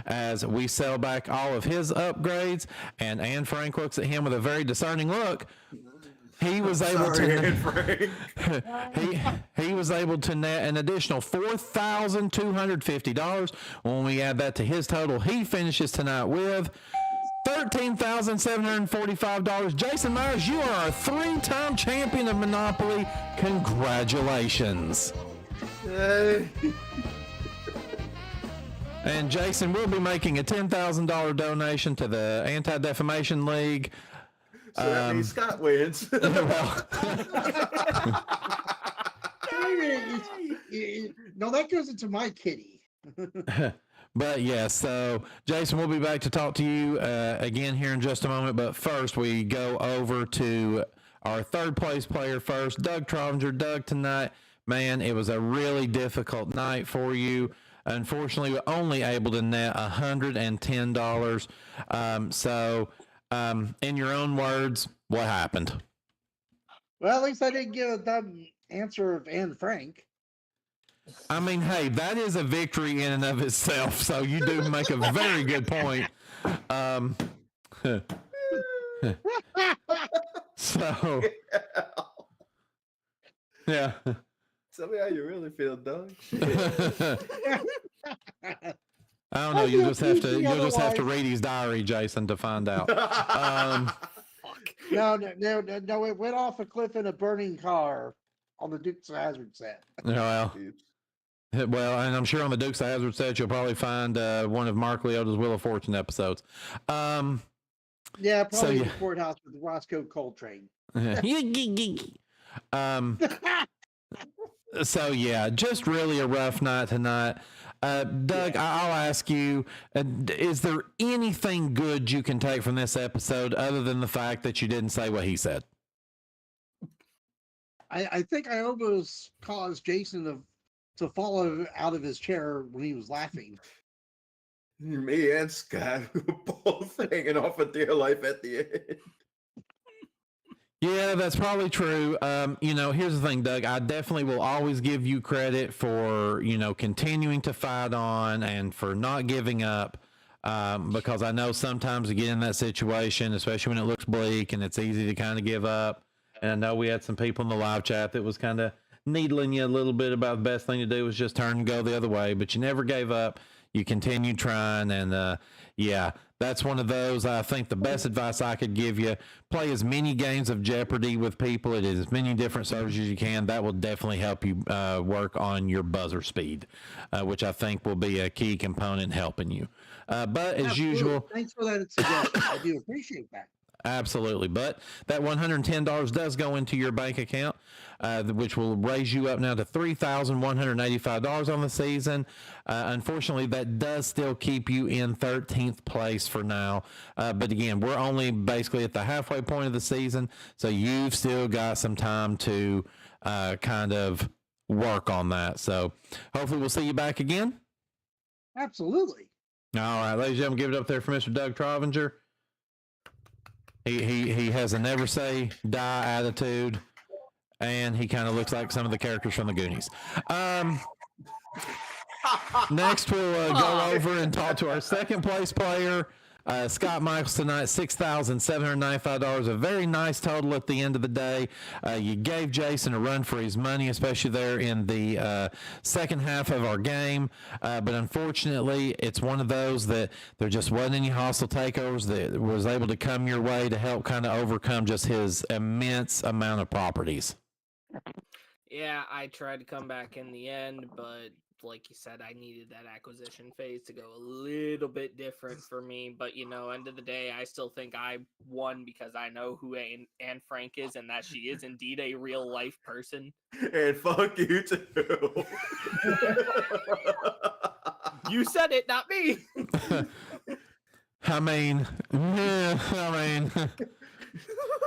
As we sell back all of his upgrades, and Anne Frank looks at him with a very discerning look. He was able he was able to net an additional $4,250. When we add that to his total, he finishes tonight with $13,745. Jason Myers, you are our three-time champion of Monopoly. Congratulations. And Jason will be making a $10,000 donation to the Anti-Defamation League. So that means Scott wins. Well, No, that goes into my kitty. but yeah, so Jason, we'll be back to talk to you again here in just a moment. But first, we go over to our third place player first, Doug Trovinger. Doug, tonight, man, it was a really difficult night for you. Unfortunately, we're only able to net $110. In your own words, what happened? Well, at least I didn't give a dumb answer of Anne Frank. I mean, hey, that is a victory in and of itself. So you do make a very good point. So, yeah. Tell me how you really feel, Doug. I don't know. You'll just have to read his diary, Jason, to find out. No, it went off a cliff in a burning car on the Dukes of Hazzard set. Well, and I'm sure on the Dukes of Hazzard set you'll probably find one of Mark Leota's Wheel of Fortune episodes. Yeah, probably the courthouse with Roscoe Coltrane. So yeah, just really a rough night tonight. Doug, I'll ask you, is there anything good you can take from this episode other than the fact that you didn't say what he said? I think I almost caused Jason to fall out of his chair when he was laughing. Me and Scott were both hanging off for dear life at the end. Yeah, that's probably true. Here's the thing, Doug. I definitely will always give you credit for, continuing to fight on and for not giving up. Because I know sometimes to get in that situation, especially when it looks bleak and it's easy to kind of give up. And I know we had some people in the live chat that was kind of needling you a little bit about the best thing to do was just turn and go the other way, but you never gave up. You continued trying, and that's one of those. I think the best advice I could give you: play as many games of Jeopardy with people at as many different servers as you can. That will definitely help you work on your buzzer speed, which I think will be a key component in helping you. But as usual, thanks for that suggestion. I do appreciate that. Absolutely. But that $110 does go into your bank account, which will raise you up now to $3,185 on the season. Unfortunately, that does still keep you in 13th place for now. But again, we're only basically at the halfway point of the season, so you've still got some time to kind of work on that. So hopefully we'll see you back again. Absolutely. All right, ladies and gentlemen, give it up there for Mr. Doug Trovinger. He has a never say die attitude. and he kind of looks like some of the characters from the Goonies. Next, we'll go over and talk to our second place player, Scott Michaels tonight, $6,795. A very nice total at the end of the day. You gave Jason a run for his money, especially there in the second half of our game. But unfortunately, it's one of those that there just wasn't any hostile takeovers that was able to come your way to help kind of overcome just his immense amount of properties. Yeah, I tried to come back in the end, but like you said, I needed that acquisition phase to go a little bit different for me. But, end of the day, I still think I won because I know who Anne Frank is and that she is indeed a real life person. And fuck you too. You said it, not me.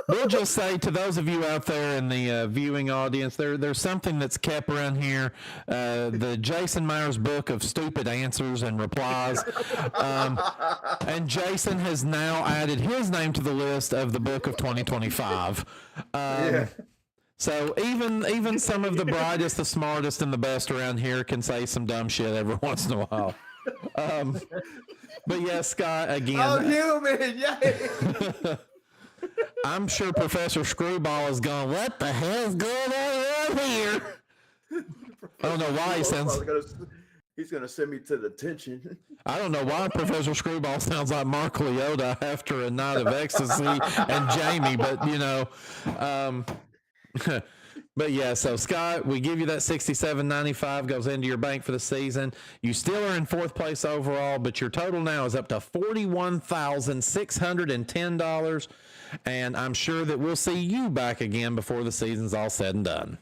We'll just say to those of you out there in the viewing audience, there's something that's kept around here, the Jason Myers book of stupid answers and replies. And Jason has now added his name to the list of the book of 2025. So even some of the brightest, the smartest, and the best around here can say some dumb shit every once in a while. But yeah, Scott, again. Oh, human, yay! I'm sure Professor Screwball is going, what the hell's going on here? I don't know why he sounds... He's going to send me to detention. I don't know why Professor Screwball sounds like Mark Leota after a night of ecstasy and Jamie, but, But yeah, so Scott, we give you that $67.95 goes into your bank for the season. You still are in fourth place overall, but your total now is up to $41,610. And I'm sure that we'll see you back again before the season's all said and done.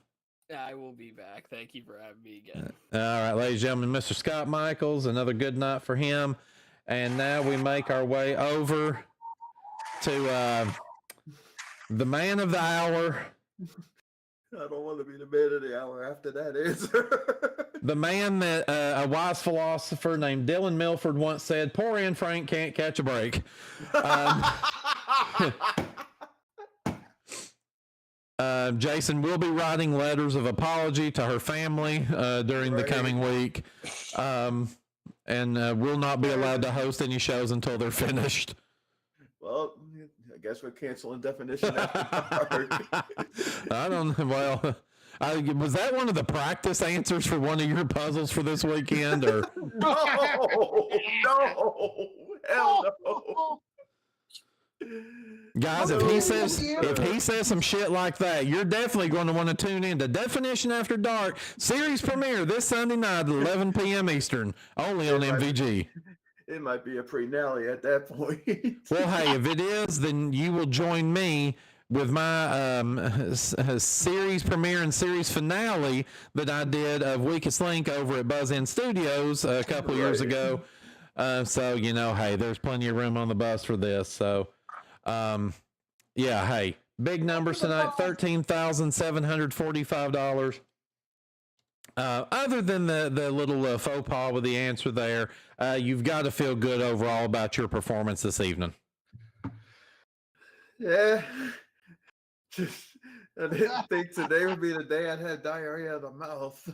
I will be back. Thank you for having me again. All right, ladies and gentlemen, Mr. Scott Michaels, another good night for him. And now we make our way over to the man of the hour. I don't want to be the man of the hour after that answer. The man that a wise philosopher named Dylan Milford once said, poor Anne Frank can't catch a break. Jason will be writing letters of apology to her family during the coming week, and will not be allowed to host any shows until they're finished. Well, I guess we're canceling definition after dark. I don't know. Well, was that one of the practice answers for one of your puzzles for this weekend? Or No, hell no. Guys, if he says some shit like that, you're definitely going to want to tune in to Definition After Dark series premiere this Sunday night at 11 p.m. Eastern, only on MVG. It might be a pre-nally at that point. Well, hey, if it is, then you will join me with my series premiere and series finale that I did of Weakest Link over at Buzz In Studios a couple years ago. So, hey, there's plenty of room on the bus for this. So, yeah, hey, big numbers tonight, $13,745. Other than the little faux pas with the answer there, you've got to feel good overall about your performance this evening. Yeah. I didn't think today would be the day I'd have diarrhea of the mouth.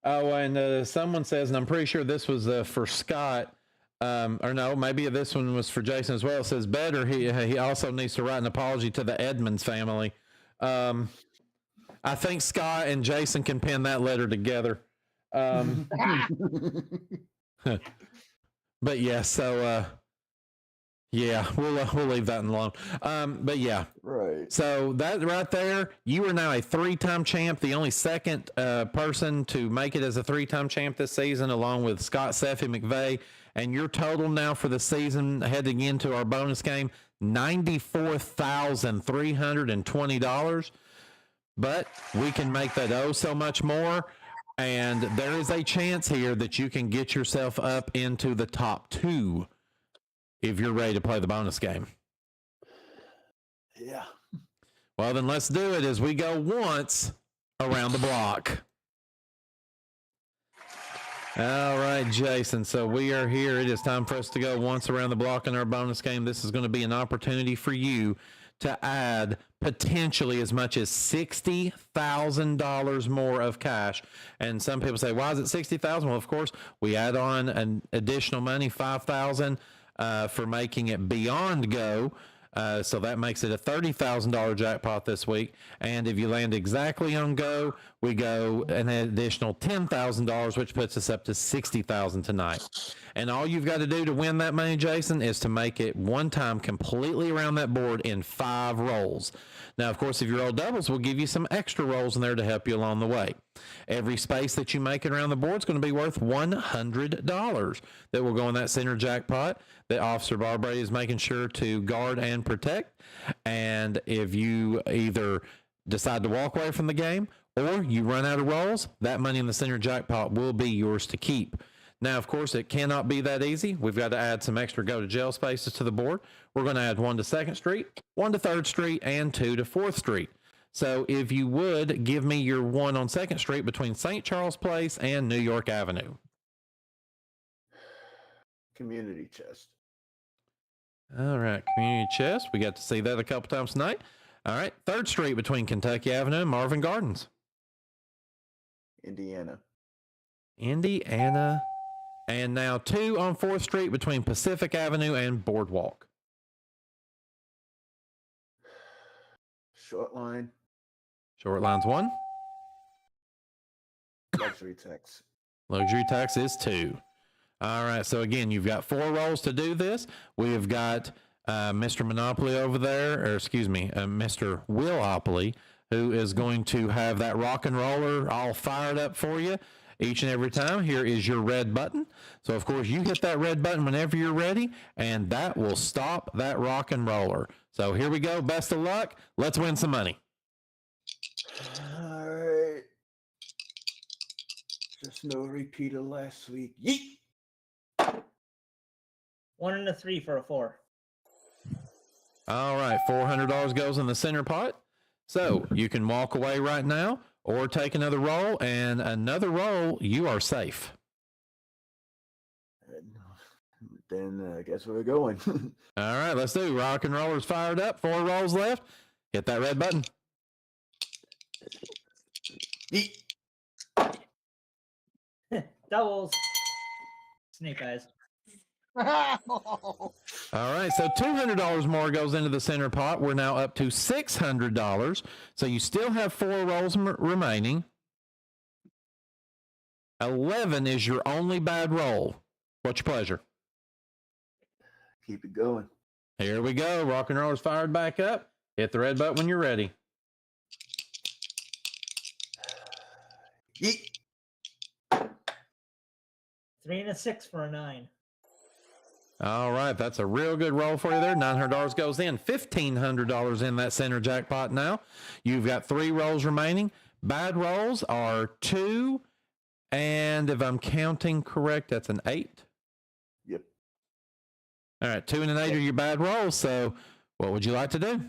Oh, and someone says, and I'm pretty sure this was for Scott, or no, maybe this one was for Jason as well. It says, better, he also needs to write an apology to the Edmonds family. I think Scott and Jason can pen that letter together. But yeah, so yeah, we'll leave that alone. But yeah, right. So that right there, you are now a 3-time champ, the only second person to make it as a 3-time champ this season, along with Scott Seffy McVeigh. And your total now for the season, heading into our bonus game, $94,320. But we can make that so much more. And there is a chance here that you can get yourself up into the top 2 if you're ready to play the bonus game. Yeah. Well, then let's do it as we go once around the block. All right, Jason. So we are here. It is time for us to go once around the block in our bonus game. This is going to be an opportunity for you to add potentially as much as $60,000 more of cash. And some people say, why is it 60,000? Well, of course, we add on an additional money, 5,000 for making it beyond go. So that makes it a $30,000 jackpot this week. And if you land exactly on go, we go an additional $10,000, which puts us up to $60,000 tonight. And all you've got to do to win that money, Jason, is to make it one time completely around that board in 5 rolls. Now, of course, if you roll doubles, we'll give you some extra rolls in there to help you along the way. Every space that you make it around the board is going to be worth $100 that will go in that center jackpot that Officer Barbrady is making sure to guard and protect. And if you either decide to walk away from the game or you run out of rolls, that money in the center jackpot will be yours to keep. Now, of course, it cannot be that easy. We've got to add some extra go to jail spaces to the board. We're going to add 1 to 2nd Street, 1 to 3rd Street, and 2 to 4th Street. So if you would give me your 1 on 2nd Street between St. Charles Place and New York Avenue. Community chest. All right, community chest. We got to see that a couple times tonight. All right, 3rd Street between Kentucky Avenue and Marvin Gardens. Indiana. Indiana. And now 2 on 4th Street between Pacific Avenue and Boardwalk. Short line. Short line's 1. Luxury tax. Luxury tax is 2. All right. So again, you've got 4 rolls to do this. We have got Mr. Monopoly over there, or excuse me, Mr. Willopoly, who is going to have that rock and roller all fired up for you each and every time. Here is your red button. So of course you hit that red button whenever you're ready, and that will stop that rock and roller. So here we go. Best of luck. Let's win some money. All right. Just no repeat of last week. Yeet. 1 and a 3 for a 4. All right. $400 goes in the center pot. So you can walk away right now or take another roll, and another roll, you are safe. Then I guess we're going. All right, let's do. Rock and roller's fired up. 4 rolls left. Hit that red button. Yeet. Doubles. Snake eyes. All right, so $200 more goes into the center pot. We're now up to $600. So you still have 4 rolls remaining. 11 is your only bad roll. What's your pleasure? Keep it going. Here we go. Rock and roller's fired back up. Hit the red button when you're ready. Yeet. 3 and a 6 for a 9. All right, that's a real good roll for you there. $900 goes in. $1,500 in that center jackpot now. You've got 3 rolls remaining. Bad rolls are 2, and if I'm counting correct, that's an 8. Yep. All right, 2 and an 8 are your bad rolls. So what would you like to do?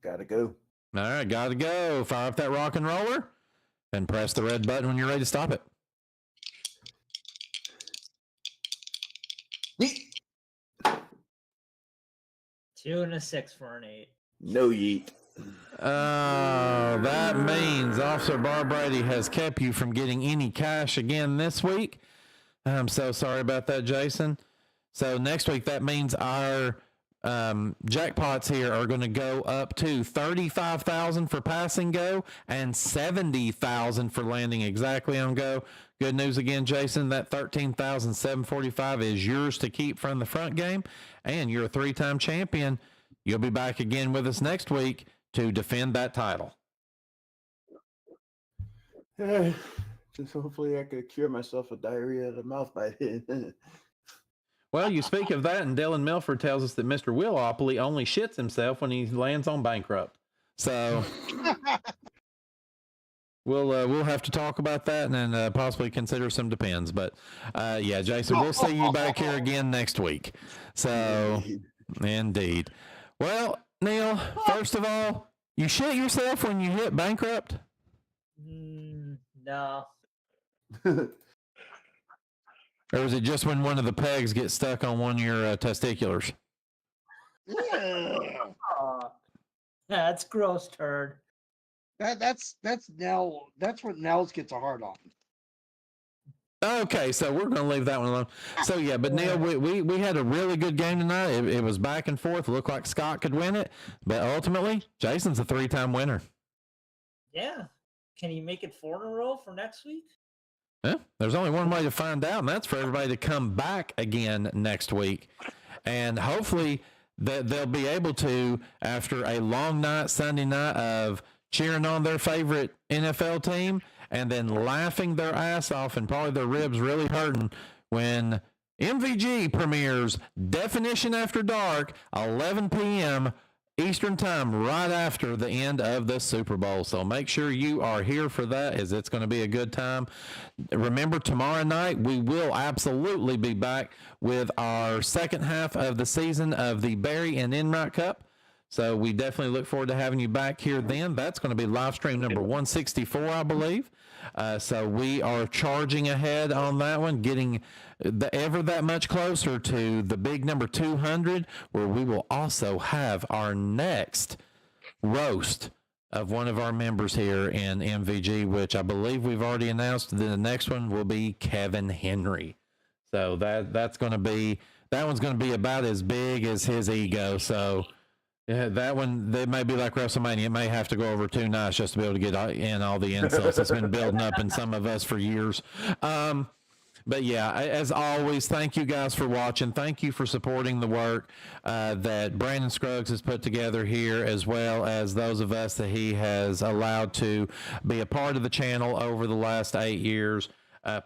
Gotta go. All right, gotta go. Fire up that rock and roller and press the red button when you're ready to stop it. Yeet. 2 and a 6 for an 8. No yeet. Oh, that means Officer Barbrady has kept you from getting any cash again this week. I'm so sorry about that, Jason. So next week, that means our jackpots here are going to go up to $35,000 for passing go and $70,000 for landing exactly on go. Good news again, Jason. That $13,745 is yours to keep from the front game, and you're a 3-time champion. You'll be back again with us next week to defend that title. Just hopefully I could cure myself of diarrhea of the mouth by then. Well, you speak of that, and Dylan Milford tells us that Mr. Willopoly only shits himself when he lands on bankrupt. So we'll have to talk about that and then possibly consider some depends. But yeah, Jason, we'll see you back here again next week. So indeed. Well, Neil, first of all, you shit yourself when you hit bankrupt? No. Or is it just when one of the pegs gets stuck on one of your testiculars? Ugh. Aw. That's gross, turd. That's Nell. That's what Nels gets a hard on. Okay, so we're going to leave that one alone. So yeah, but Neil, we had a really good game tonight. It was back and forth. It looked like Scott could win it, but ultimately, Jason's a 3-time winner. Yeah. Can you make it 4 in a row for next week? Yeah, there's only one way to find out, and that's for everybody to come back again next week, and hopefully that they'll be able to, after a long night, Sunday night of cheering on their favorite NFL team, and then laughing their ass off and probably their ribs really hurting when MVG premieres Definition After Dark, 11 p.m. Eastern time, right after the end of the Super Bowl. So make sure you are here for that, as it's going to be a good time. Remember, tomorrow night we will absolutely be back with our second half of the season of the Barry and Enright Cup. So we definitely look forward to having you back here then. That's going to be live stream number 164, I believe. So we are charging ahead on that one, getting ever that much closer to the big number 200, where we will also have our next roast of one of our members here in MVG, which I believe we've already announced. The next one will be Kevin Henry. So that's going to be, that one's going to be about as big as his ego. So yeah, that one, they may be like WrestleMania. It may have to go over 2 nights just to be able to get in all the insults that's been building up in some of us for years. But yeah, as always, thank you guys for watching. Thank you for supporting the work that Brandon Scruggs has put together here, as well as those of us that he has allowed to be a part of the channel over the last 8 years.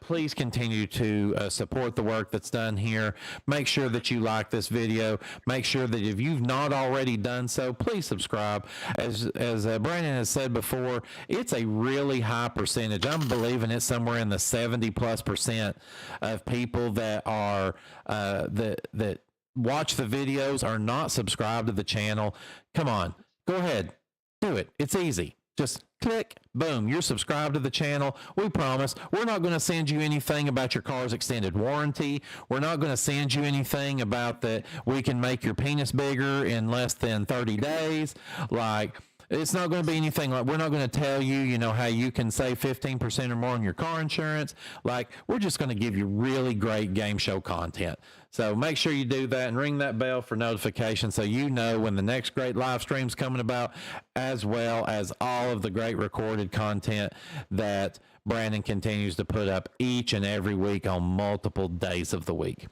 Please continue to support the work that's done here. Make sure that you like this video. Make sure that if you've not already done so, please subscribe. As Brandon has said before, it's a really high percentage. I'm believing it's somewhere in the 70+% of people that are that watch the videos are not subscribed to the channel. Come on, go ahead, do it. It's easy. Just click, boom, you're subscribed to the channel. We promise we're not going to send you anything about your car's extended warranty. We're not going to send you anything about that we can make your penis bigger in less than 30 days. Like, it's not going to be anything like, we're not going to tell you, you know, how you can save 15% or more on your car insurance. Like, we're just going to give you really great game show content. So make sure you do that and ring that bell for notifications so you know when the next great live stream's coming about, as well as all of the great recorded content that Brandon continues to put up each and every week on multiple days of the week.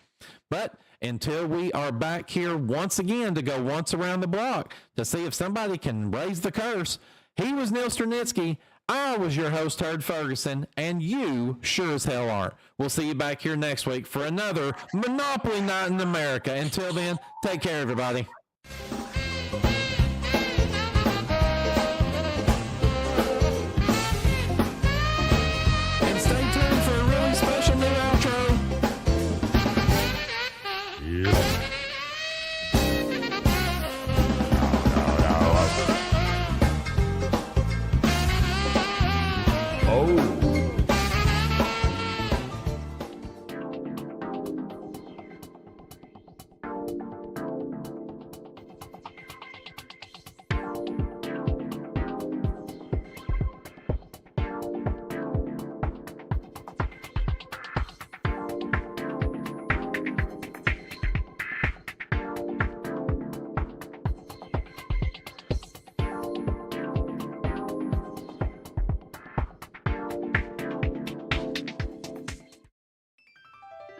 But until we are back here once again to go once around the block to see if somebody can raise the curse, he was Neil Sternitsky. I was your host, Turd Ferguson, and you sure as hell aren't. We'll see you back here next week for another Monopoly Night in America. Until then, take care, everybody. And stay tuned for a really special new outro.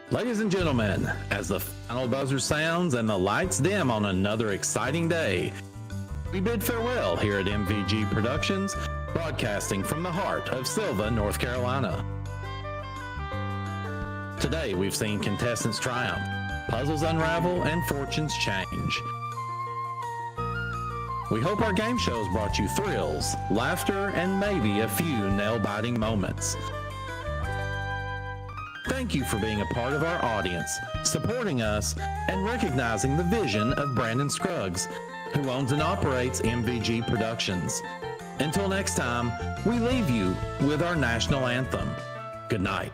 Ladies and gentlemen, as the final buzzer sounds and the lights dim on another exciting day, we bid farewell here at MVG Productions, broadcasting from the heart of Silva, North Carolina. Today we've seen contestants triumph, puzzles unravel, and fortunes change. We hope our game shows brought you thrills, laughter, and maybe a few nail-biting moments. Thank you for being a part of our audience, supporting us, and recognizing the vision of Brandon Scruggs, who owns and operates MVG Productions. Until next time, we leave you with our national anthem. Good night.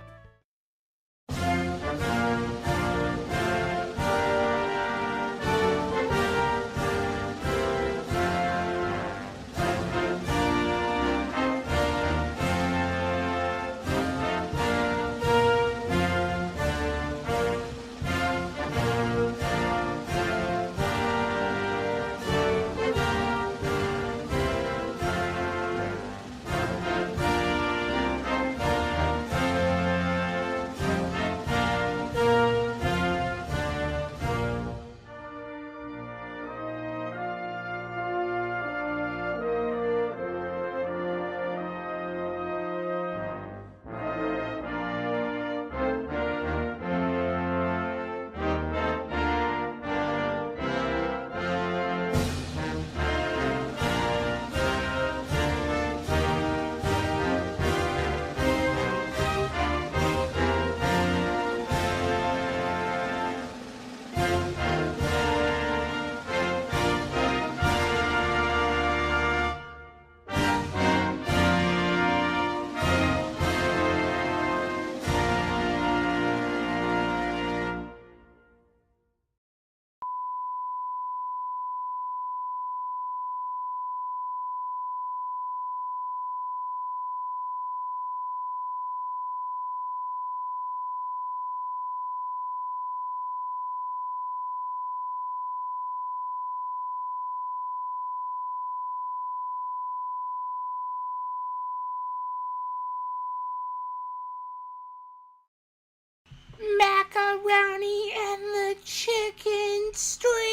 pepperoni and the chicken strips.